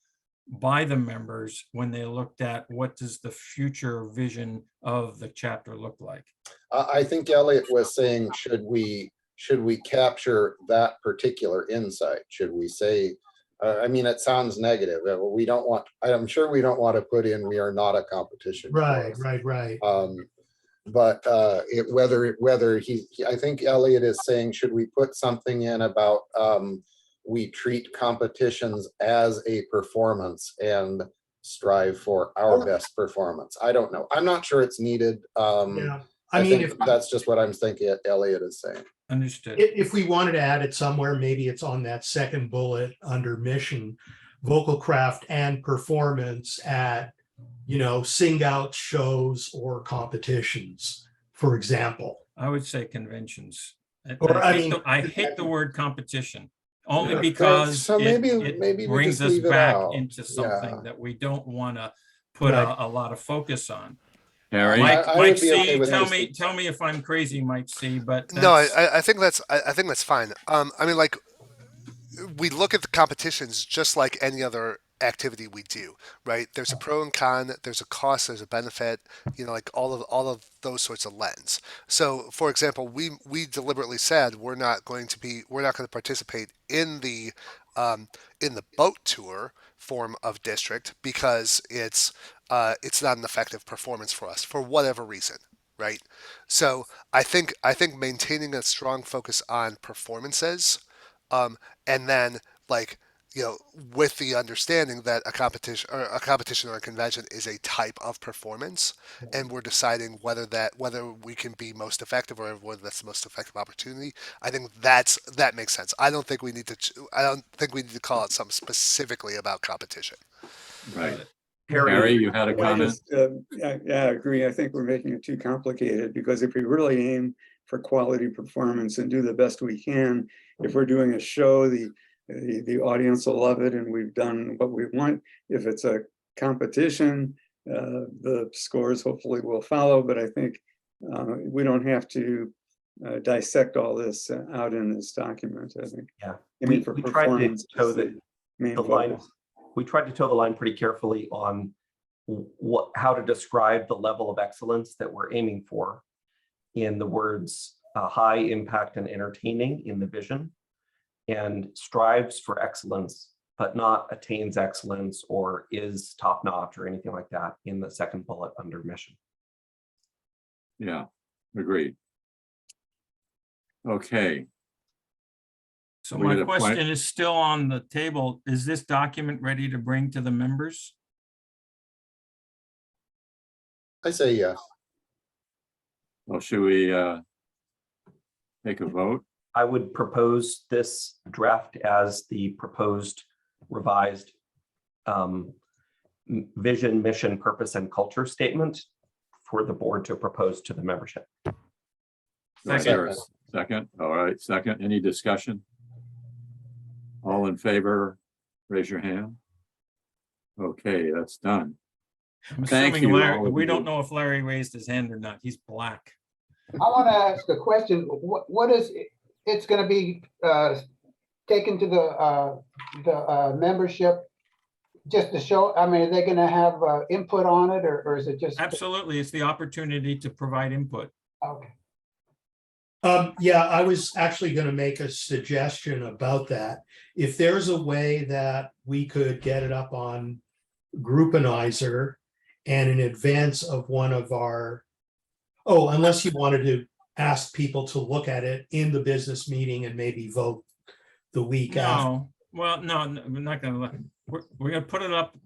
by the members when they looked at what does the future vision of the chapter look like. I think Elliot was saying, should we capture that particular insight? Should we say, I mean, it sounds negative. We don't want, I'm sure we don't want to put in, we are not a competition. Right. But whether I think Elliot is saying, should we put something in about we treat competitions as a performance and strive for our best performance? I don't know. I'm not sure it's needed. Yeah, I mean, think that's just what I'm thinking Elliot is saying. Understood. If we wanted to add it somewhere, maybe it's on that second bullet under mission, vocal craft and performance at, you know, sing out shows or competitions, for example. I would say conventions. Or, I hate the word competition, only Okay, because so maybe it we brings just us leave it back out. into something that we don't want to put Right. a lot of focus on. Harry, Mike, I would Mike be okay C, with tell this. me if I'm crazy, Mike C, but No, that's, I think that's fine. I mean, like, we look at the competitions just like any other activity we do, right? There's a pro and con, there's a cost, there's a benefit, you know, like all of those sorts of lens. So, for example, we deliberately said we're not going to participate in the boat tour form of district because it's not an effective performance for us for whatever reason, right? So I think maintaining a strong focus on performances, and then, like, you know, with the understanding that a competition or a convention is a type of performance, and we're deciding whether we can be most effective or whether that's the most effective opportunity. I think that makes sense. I don't think we need to call out something specifically about competition. right. Got it. Harry, you had a I comment? just, yeah, I agree. I think we're making it too complicated, because if we really aim for quality performance and do the best we can, if we're doing a show, the audience will love it and we've done what we want. If it's a competition, the scores hopefully will follow, but I think we don't have to dissect all this out in this document, I think. Yeah, I mean, we tried to performance toe is the main line. focus. We tried to toe the line pretty carefully on how to describe the level of excellence that we're aiming for in the words high impact and entertaining in the vision, and strives for excellence, but not attains excellence or is top notch or anything like that in the second bullet under mission. Yeah, agreed. Okay. So We my get a point- question is still on the table. Is this document ready to bring to the members? I say yes. Well, should we take a vote? I would propose this draft as the proposed revised vision, mission, purpose, and culture statement for the board to propose to the membership. Do I hear a second? All right, second. Any discussion? All in favor, raise your hand. Okay, that's done. I'm Thank assuming you, Larry, all of we you. don't know if Larry raised his hand or not. He's black. I want to ask a question. What is, it's going to be taken to the membership just to show, I mean, are they going to have input on it or is it just? Absolutely. It's the opportunity to provide input. Okay. Yeah, I was actually going to make a suggestion about that. If there's a way that we could get it up on Groupanizer and in advance of one of our, oh, unless you wanted to ask people to look at it in the business meeting and maybe vote the week after. No, well, no, we're not gonna, we're gonna put it up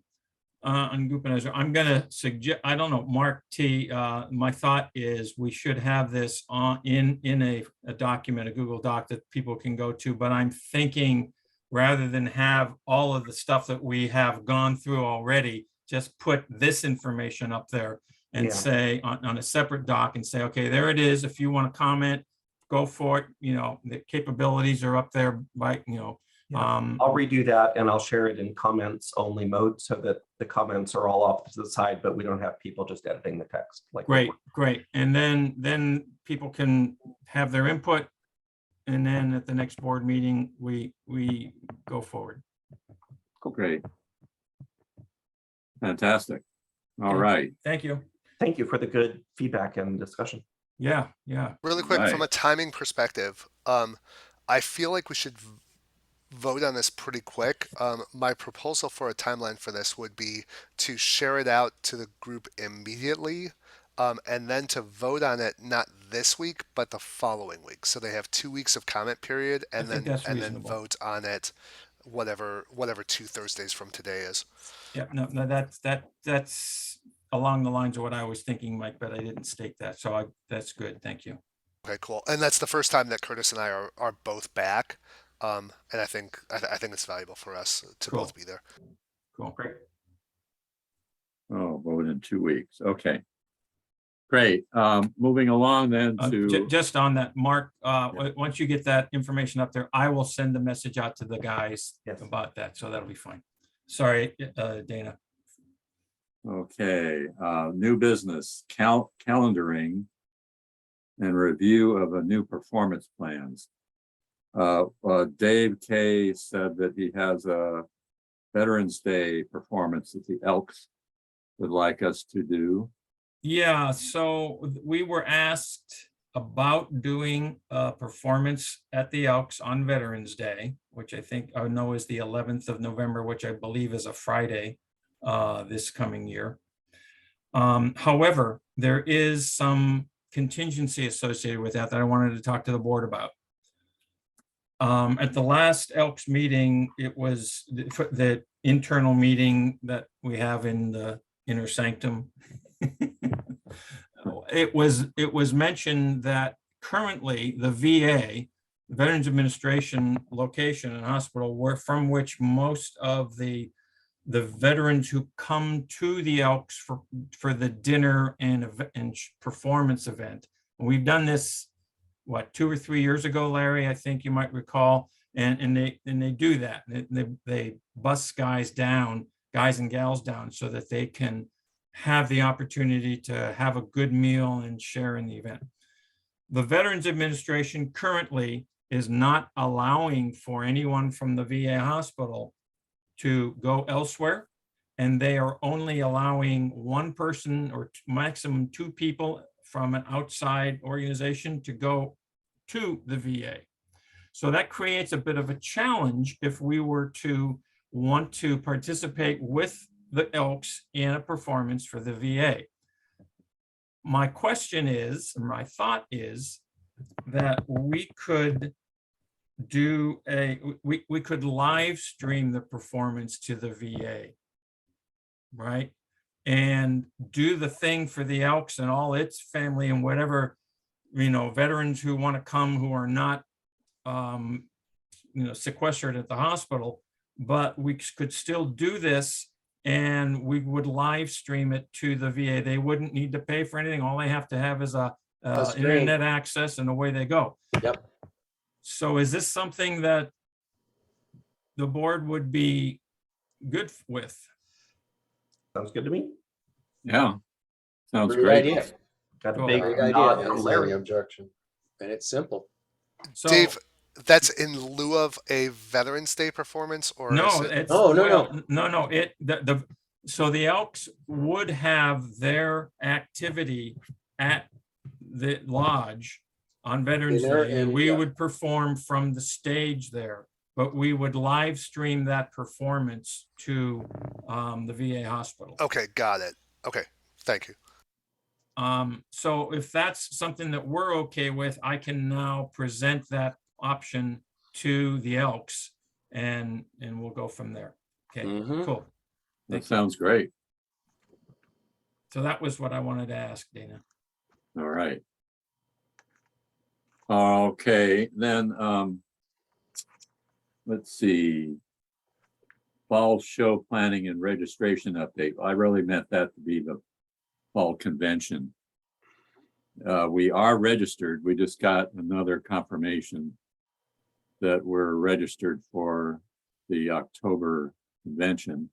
on Groupanizer. I'm gonna suggest, I don't know, Mark T, my thought is we should have this on in a document, a Google Doc that people can go to, but I'm thinking rather than have all of the stuff that we have gone through already, just put this information up there and Yeah. say on a separate doc and say, okay, there it is. If you want to comment, go for it. You know, the capabilities are up there by, you know. Yeah. I'll redo that and I'll share it in comments only mode so that the comments are all off to the side, but we don't have people just editing the text. Like Great, great. And then people can have their input. And then at the next board meeting, we go forward. Great. Fantastic. All Okay. right. Thank you. Thank you for the good feedback and discussion. Yeah. Really quick, from Right. a timing perspective, I feel like we should vote on this pretty quick. My proposal for a timeline for this would be to share it out to the group immediately, and then to vote on it not this week but the following week. So they have 2 weeks of comment period, and I think then that's reasonable. vote on it whatever 2 Thursdays from today is. Yeah, no, that's along the lines of what I was thinking, Mike, but I didn't state that. So that's good. Thank you. Okay, cool. And that's the first time that Curtis and I are both back. And I think it's valuable for us to Cool. both be there. Cool. Great. Oh, vote in 2 weeks. Okay. Great. Moving along then to, Just on that, Mark, once you get that information up there, I will send a message out to the guys Yes. about that. So that'll be fine. Sorry, Dana. okay, new business, calendaring and review of a new performance plans. Dave K said that he has a Veterans Day performance that the Elks would like us to do. Yeah, so we were asked about doing a performance at the Elks on Veterans Day, which I know is the 11th of November, which I believe is a Friday this coming year. However, there is some contingency associated with that I wanted to talk to the board about. At the last Elks meeting, it was the internal meeting that we have in the inner sanctum. It was mentioned that currently the VA, the Veterans Administration location and hospital, from which most of the veterans who come to the Elks for the dinner and performance event. And we've done this, what, 2 or 3 years ago, Larry, I think you might recall, and they do that. They bus guys and gals down so that they can have the opportunity to have a good meal and share in the event. The Veterans Administration currently is not allowing for anyone from the VA hospital to go elsewhere, and they are only allowing one person or maximum 2 people from an outside organization to go to the VA. So that creates a bit of a challenge if we were to want to participate with the Elks in a performance for the VA. My question is, or my thought is, that we could do we could live stream the performance to the VA, right? And do the thing for the Elks and all its family and whatever, veterans who want to come who are not, sequestered at the hospital, but we could still do this and we would live stream it to the VA. They wouldn't need to pay for anything. All they have to have is a stream. internet access, and away they go. Yep. So is this something that the board would be good with? Sounds good to me. Yeah. Sounds Great great. idea. Got a Cool. big Great idea. nod I from don't Any Larry. objection? And it's simple. So Dave, that's in lieu of a Veterans Day performance, or no, is it? it's No. It so the Elks would have their activity at the lodge on Veterans Dinner Day, and and- we yeah. would perform from the stage there, but we would live stream that performance to the VA hospital. Okay, got it. Okay, thank you. So if that's something that we're okay with, I can now present that option to the Elks, and we'll go from there. Okay, Mhm. cool. That sounds great. So that was what I wanted to ask, Dana. All right. Okay, then, let's see. Fall show planning and registration update. I really meant that to be the fall convention. We are registered. We just got another confirmation that we're registered for the October convention.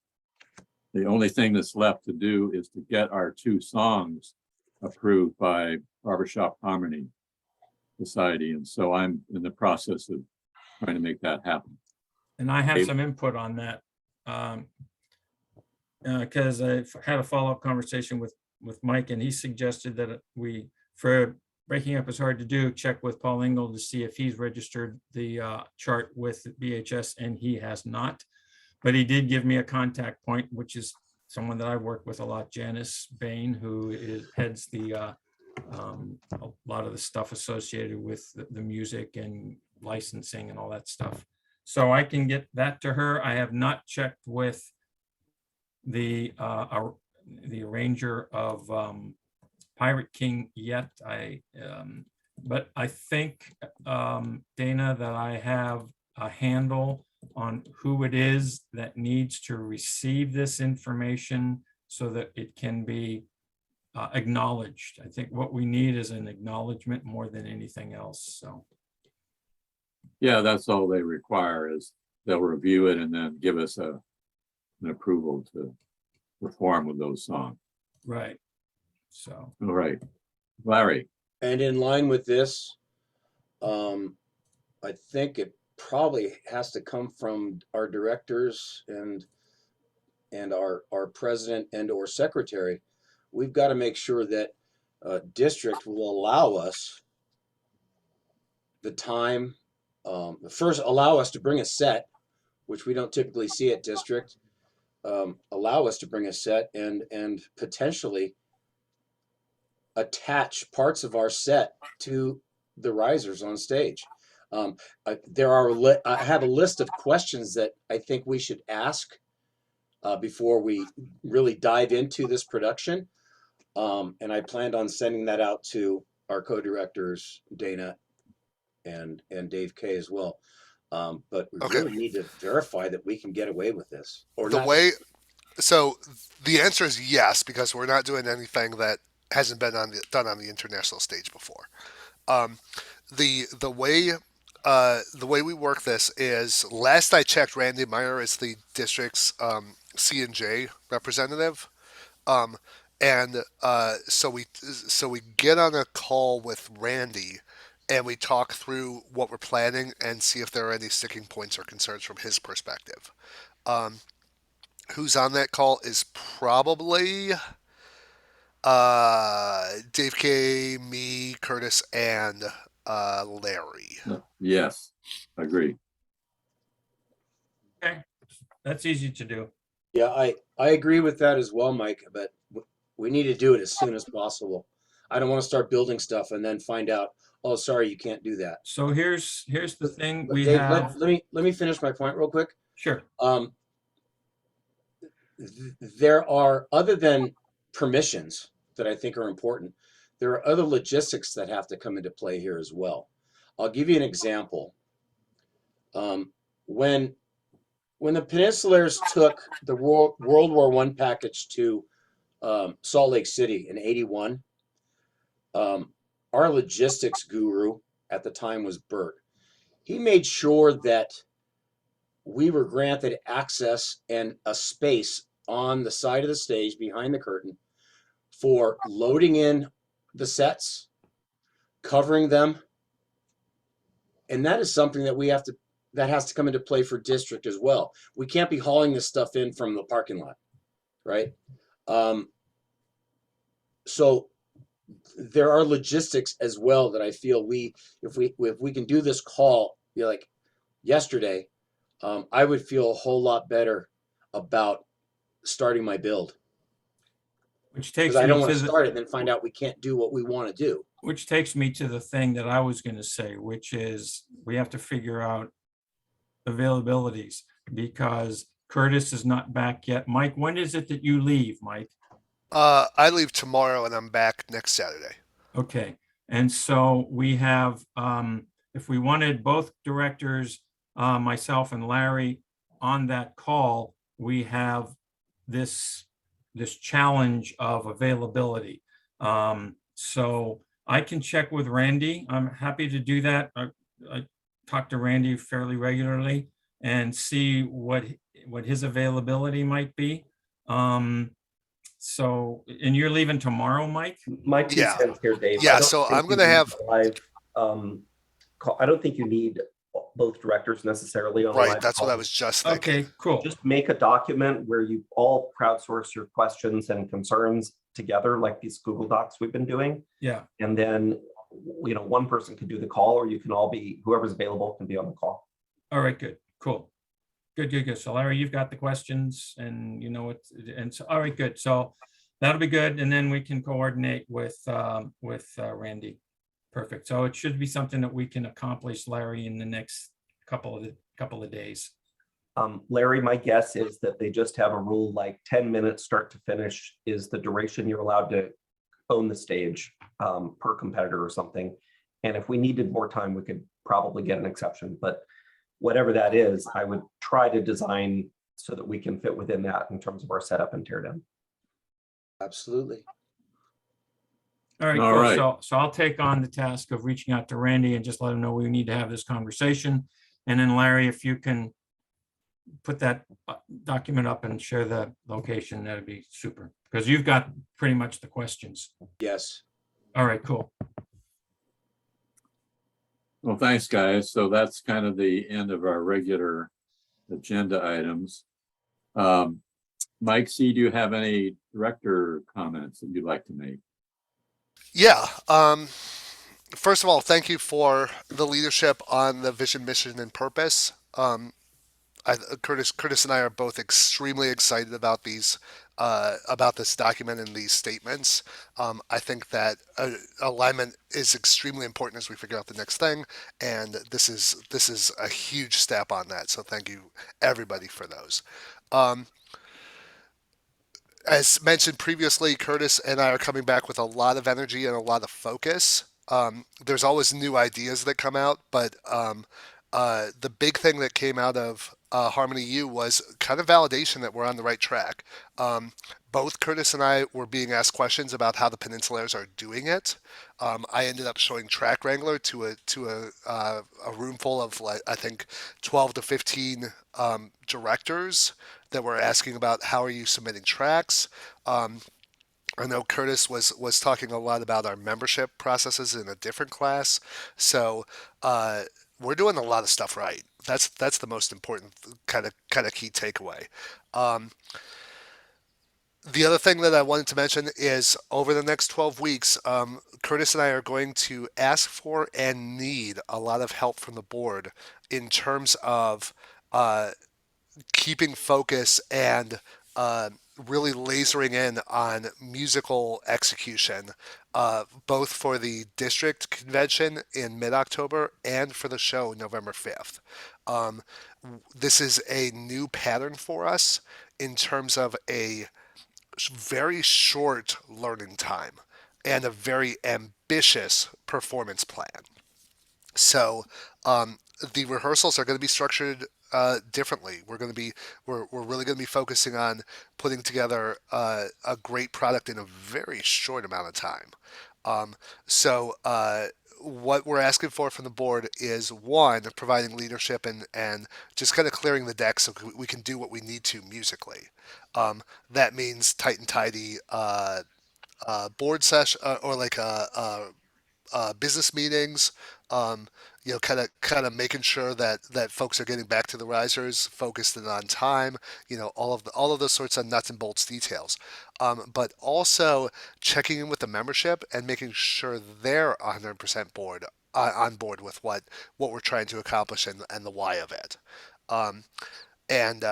The only thing that's left to do is to get our 2 songs approved by Barbershop Harmony Society. And so I'm in the process of trying to make that happen. And I have Dave? some input on that. Because I've had a follow-up conversation with Mike, and he suggested that we, for Breaking Up Is Hard to Do, check with Paul Engel to see if he's registered the chart with BHS, and he has not. But he did give me a contact point, which is someone that I work with a lot, Janice Bain, who heads the a lot of the stuff associated with the music and licensing and all that stuff. So I can get that to her. I have not checked with the arranger of Pirate King yet. But I think, Dana, that I have a handle on who it is that needs to receive this information so that it can be acknowledged. I think what we need is an acknowledgement more than anything else. So Yeah, that's all they require is they'll review it and then give us an approval to perform with those songs. right. So All right, Larry. And in line with this, I think it probably has to come from our directors and our president and or secretary. We've got to make sure that district will allow us the time, first allow us to bring a set, which we don't typically see at district, allow us to bring a set and potentially attach parts of our set to the risers on stage. I have a list of questions that I think we should ask before we really dive into this production. And I planned on sending that out to our co-directors, Dana and Dave K as well. But we Okay. really need to verify that we can get away with this. Or The not. way, so the answer is yes, because we're not doing anything that hasn't been done on the international stage before. The way we work this is, last I checked, Randy Meyer is the district's C&J representative, so we get on a call with Randy, and we talk through what we're planning and see if there are any sticking points or concerns from his perspective. Who's on that call is probably Dave K, me, Curtis, and Larry. Yes, agree. okay, that's easy to do. Yeah, I agree with that as well, Mike, but we need to do it as soon as possible. I don't want to start building stuff and then find out, oh, sorry, you can't do that. So here's the thing, we Dave, have, let me finish my point real quick. sure, There are, other than permissions that I think are important, there are other logistics that have to come into play here as well. I'll give you an example. When the Peninsulaires took the World War I package to Salt Lake City in '81, our logistics guru at the time was Bert. He made sure that we were granted access and a space on the side of the stage behind the curtain for loading in the sets, covering them. And that is something that that has to come into play for district as well. We can't be hauling this stuff in from the parking lot, right? So there are logistics as well that I feel if we can do this call, like yesterday, I would feel a whole lot better about starting my build, which takes because I me don't want to to start it and then find out we can't do what we want to do. which takes me to the thing that I was going to say, which is we have to figure out availabilities, because Curtis is not back yet. Mike, when is it that you leave, Mike? I leave tomorrow and I'm back next Saturday. Okay, and so we have, if we wanted both directors, myself and Larry on that call, we have this challenge of availability. So I can check with Randy. I'm happy to do that. I talk to Randy fairly regularly and see what his availability might be. So, and you're leaving tomorrow, Mike? My 2 Yeah. cents here, Dave. Yeah, I don't so think I'm you gonna need have- a live, call. I don't think you need both directors necessarily on a Right, live that's what call. I was just thinking. Okay, cool. Just make a document where you all crowdsource your questions and concerns together, like these Google Docs we've been doing. Yeah, And then, one person can do the call, or you can all be, whoever's available can be on the call. all right, good, cool. Good. So Larry, you've got the questions and you know what, and so, all right, good. So that'll be good. And then we can coordinate with Randy. Perfect. So it should be something that we can accomplish, Larry, in the next couple of days. Larry, my guess is that they just have a rule like 10 minutes start to finish is the duration you're allowed to own the stage per competitor or something. And if we needed more time, we could probably get an exception. But whatever that is, I would try to design so that we can fit within that in terms of our setup and teardown. Absolutely. All right, All cool. right. So I'll take on the task of reaching out to Randy and just let him know we need to have this conversation. And then Larry, if you can put that document up and share the location, that'd be super, because you've got pretty much the questions. Yes. All right, cool. Well, thanks, guys. So that's kind of the end of our regular agenda items. Mike C., do you have any director comments that you'd like to make? Yeah. First of all, thank you for the leadership on the vision, mission, and purpose. Curtis and I are both extremely excited about about this document and these statements. I think that alignment is extremely important as we figure out the next thing, and this is a huge step on that. So thank you everybody for those. As mentioned previously, Curtis and I are coming back with a lot of energy and a lot of focus. There's always new ideas that come out, but the big thing that came out of Harmony U was kind of validation that we're on the right track. Both Curtis and I were being asked questions about how the Peninsulaires are doing it. I ended up showing Track Wrangler to a room full of, like, I think 12 to 15 directors that were asking about how are you submitting tracks. I know Curtis was talking a lot about our membership processes in a different class. So we're doing a lot of stuff right. That's the most important kind of key takeaway. The other thing that I wanted to mention is over the next 12 weeks, Curtis and I are going to ask for and need a lot of help from the board in terms of keeping focus and really lasering in on musical execution, both for the district convention in mid-October and for the show November 5th. This is a new pattern for us in terms of a very short learning time and a very ambitious performance plan. So the rehearsals are going to be structured differently. We're really going to be focusing on putting together a great product in a very short amount of time. So what we're asking for from the board is one, providing leadership and just kind of clearing the deck so we can do what we need to musically. That means tight and tidy board session or like business meetings. Kind of making sure that folks are getting back to the risers, focused and on time. All of those sorts of nuts and bolts details. But also checking in with the membership and making sure they're 100% on board with what we're trying to accomplish and the why of it. And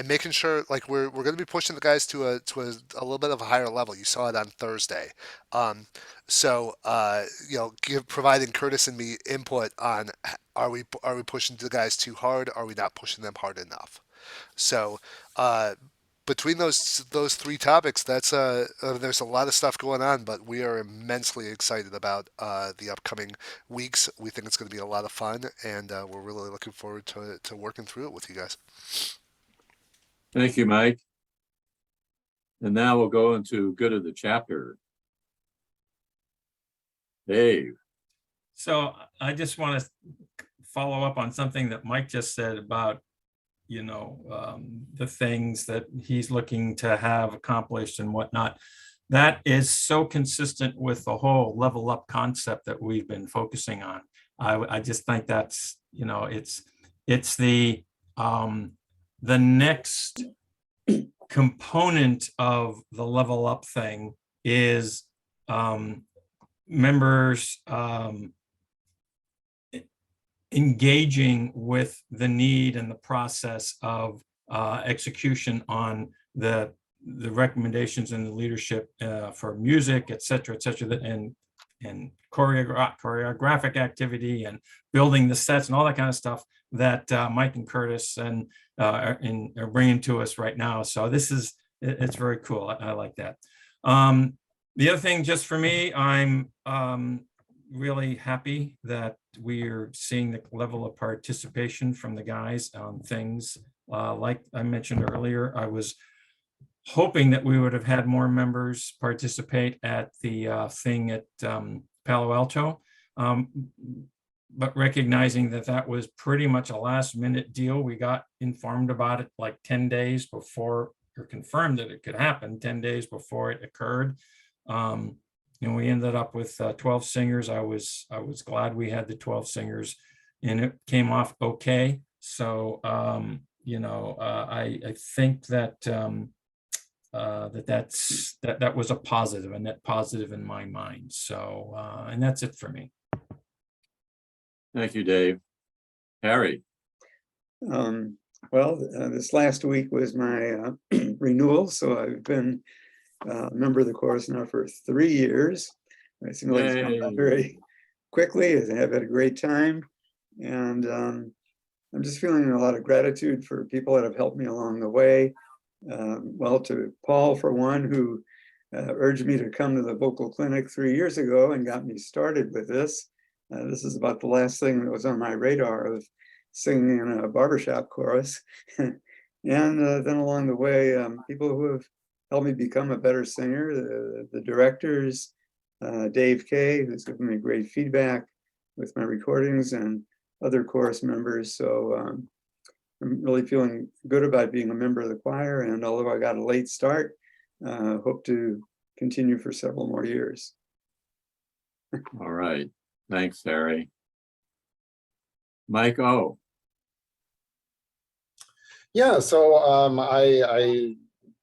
making sure like we're going to be pushing the guys to a little bit of a higher level. You saw it on Thursday. Providing Curtis and me input on are we pushing the guys too hard? Are we not pushing them hard enough? So between those three topics, there's a lot of stuff going on, but we are immensely excited about the upcoming weeks. We think it's going to be a lot of fun, and we're really looking forward to working through it with you guys. Thank you, Mike. And now we'll go into good of the chapter. Dave. So I just want to follow up on something that Mike just said about, the things that he's looking to have accomplished and whatnot. That is so consistent with the whole level up concept that we've been focusing on. I just think that's, it's the next component of the level up thing is members engaging with the need and the process of execution on the recommendations and the leadership for music, et cetera, and choreographic activity and building the sets and all that kind of stuff that Mike and Curtis are bringing to us right now. So it's very cool. I like that. The other thing, just for me, I'm really happy that we're seeing the level of participation from the guys on things. Like I mentioned earlier, I was hoping that we would have had more members participate at the thing at Palo Alto, but recognizing that was pretty much a last minute deal. We got informed about it like 10 days before, or confirmed that it could happen 10 days before it occurred. And we ended up with 12 singers. I was glad we had the 12 singers, and it came off okay. So I think that that was a positive, a net positive in my mind. So and that's it for me. Thank you, Dave. Harry. This last week was my renewal, so I've been a member of the chorus now for 3 years. It seems like it's gone by very quickly. I have had a great time, and I'm just feeling a lot of gratitude for people that have helped me along the way. To Paul, for one, who urged me to come to the vocal clinic 3 years ago and got me started with this. This is about the last thing that was on my radar of singing in a barbershop chorus. And then along the way, people who have helped me become a better singer, the directors, Dave Kay, who's given me great feedback with my recordings, and other chorus members. So I'm really feeling good about being a member of the choir, and although I got a late start, hope to continue for several more years. All right. Thanks, Harry. Mike O. Yeah, so I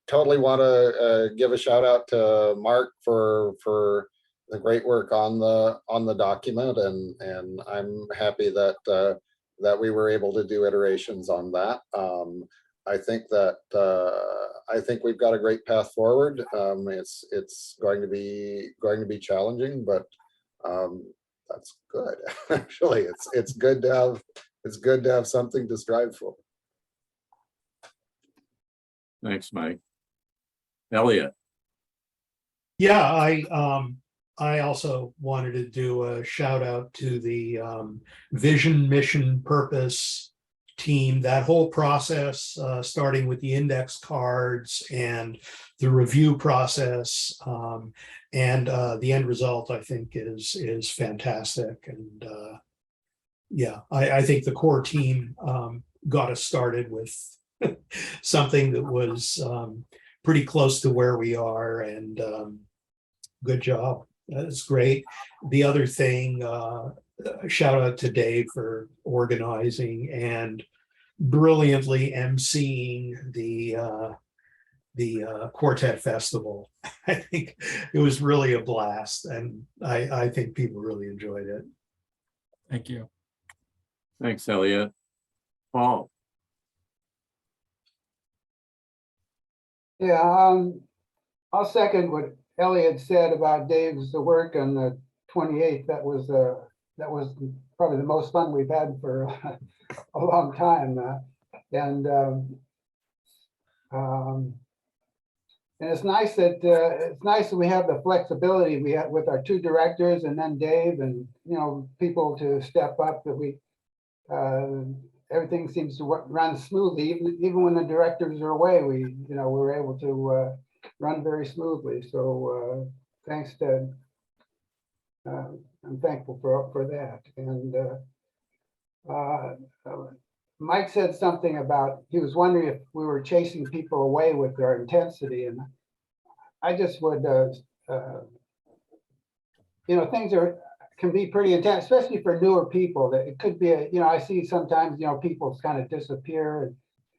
totally want to give a shout out to Mark for the great work on the document, and I'm happy that that we were able to do iterations on that. I think that, I think we've got a great path forward. It's going to be challenging, but that's good. Actually, it's good to have something to strive for. Thanks, Mike. Elliot, Yeah, I also wanted to do a shout out to the vision, mission, purpose team. That whole process, starting with the index cards and the review process, and the end result, I think is fantastic. And yeah, I think the core team got us started with something that was pretty close to where we are, and good job. That's great. The other thing, shout out to Dave for organizing and brilliantly emceeing the Quartet Festival. I think it was really a blast, and I think people really enjoyed it. Thank you. thanks, Elliot. Paul, Yeah, I'll second what Elliot said about Dave's work on the 28th. That was probably the most fun we've had for a long time. And it's nice that we have the flexibility we have with our two directors and then Dave and, people to step up that we, everything seems to run smoothly. Even when the directors are away, we're able to run very smoothly. So thanks to, I'm thankful for that. And Mike said something about, he was wondering if we were chasing people away with our intensity. And I just would, things can be pretty intense, especially for newer people. That it could be, I see sometimes, people kind of disappear and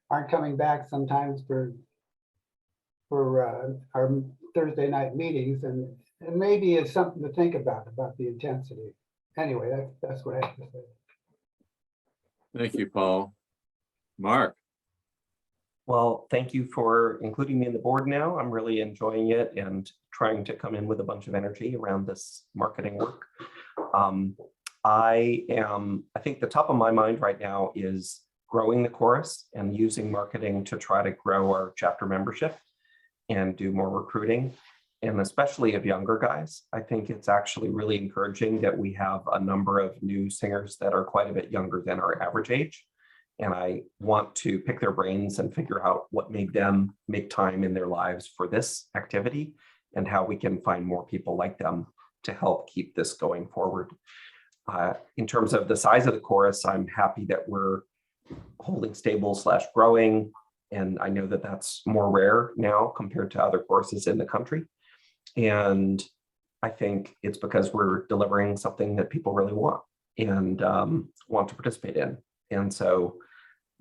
aren't coming back sometimes for our Thursday night meetings, and maybe it's something to think about the intensity. Anyway, that's what I have to say. thank you, Paul. Mark, Well, thank you for including me in the board now. I'm really enjoying it and trying to come in with a bunch of energy around this marketing work. I think the top of my mind right now is growing the chorus and using marketing to try to grow our chapter membership and do more recruiting, and especially of younger guys. I think it's actually really encouraging that we have a number of new singers that are quite a bit younger than our average age. And I want to pick their brains and figure out what made them make time in their lives for this activity and how we can find more people like them to help keep this going forward. In terms of the size of the chorus, I'm happy that we're holding stable / growing. And I know that that's more rare now compared to other courses in the country. And I think it's because we're delivering something that people really want and want to participate in. And so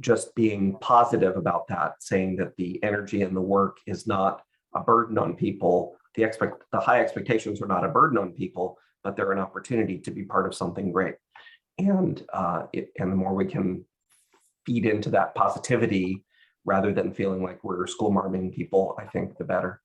just being positive about that, saying that the energy and the work is not a burden on people, the high expectations are not a burden on people, but they're an opportunity to be part of something great. And the more we can feed into that positivity rather than feeling like we're school marming people, I think the better.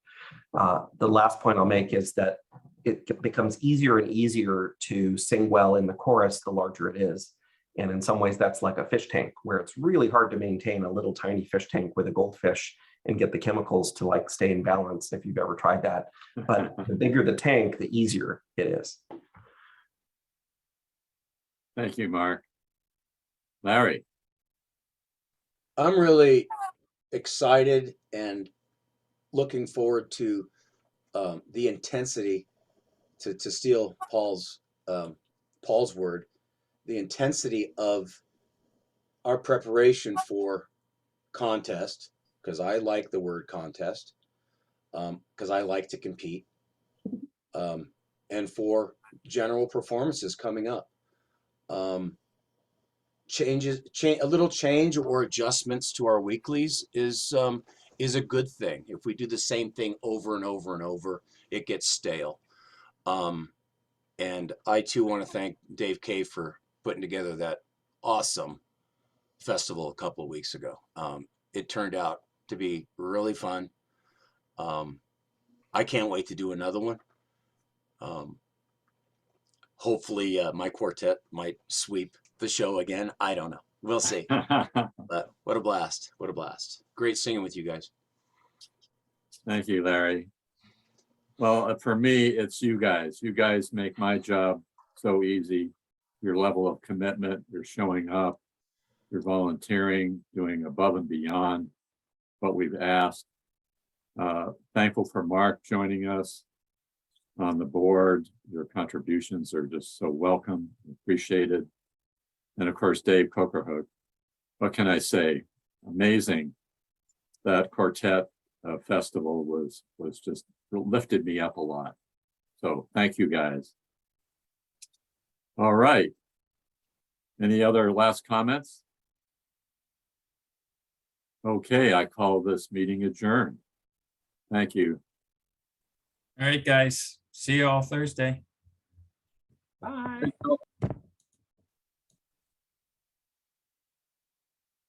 The last point I'll make is that it becomes easier and easier to sing well in the chorus the larger it is. And in some ways that's like a fish tank, where it's really hard to maintain a little tiny fish tank with a goldfish and get the chemicals to like stay in balance if you've ever tried that. But the bigger the tank, the easier it is. thank you, Mark. Larry, I'm really excited and looking forward to the intensity, to steal Paul's word, the intensity of our preparation for contest, because I like the word contest, because I like to compete, and for general performances coming up. A little change or adjustments to our weeklies is a good thing. If we do the same thing over and over and over, it gets stale. And I too want to thank Dave Kay for putting together that awesome festival a couple of weeks ago. it turned out to be really fun. I can't wait to do another one. Hopefully my quartet might sweep the show again. I don't know. We'll see. But what a blast. What a blast. Great singing with you guys. Thank you, Larry. Well, for me, it's you guys. You guys make my job so easy. Your level of commitment, you're showing up, you're volunteering, doing above and beyond what we've asked. Thankful for Mark joining us on the board. Your contributions are just so welcome, appreciated. And of course, Dave Cokerhook. What can I say? Amazing. That quartet festival was just lifted me up a lot. So thank you guys. All right. Any other last comments? Okay, I call this meeting adjourned. Thank you. All right, guys. See you all Thursday. Bye.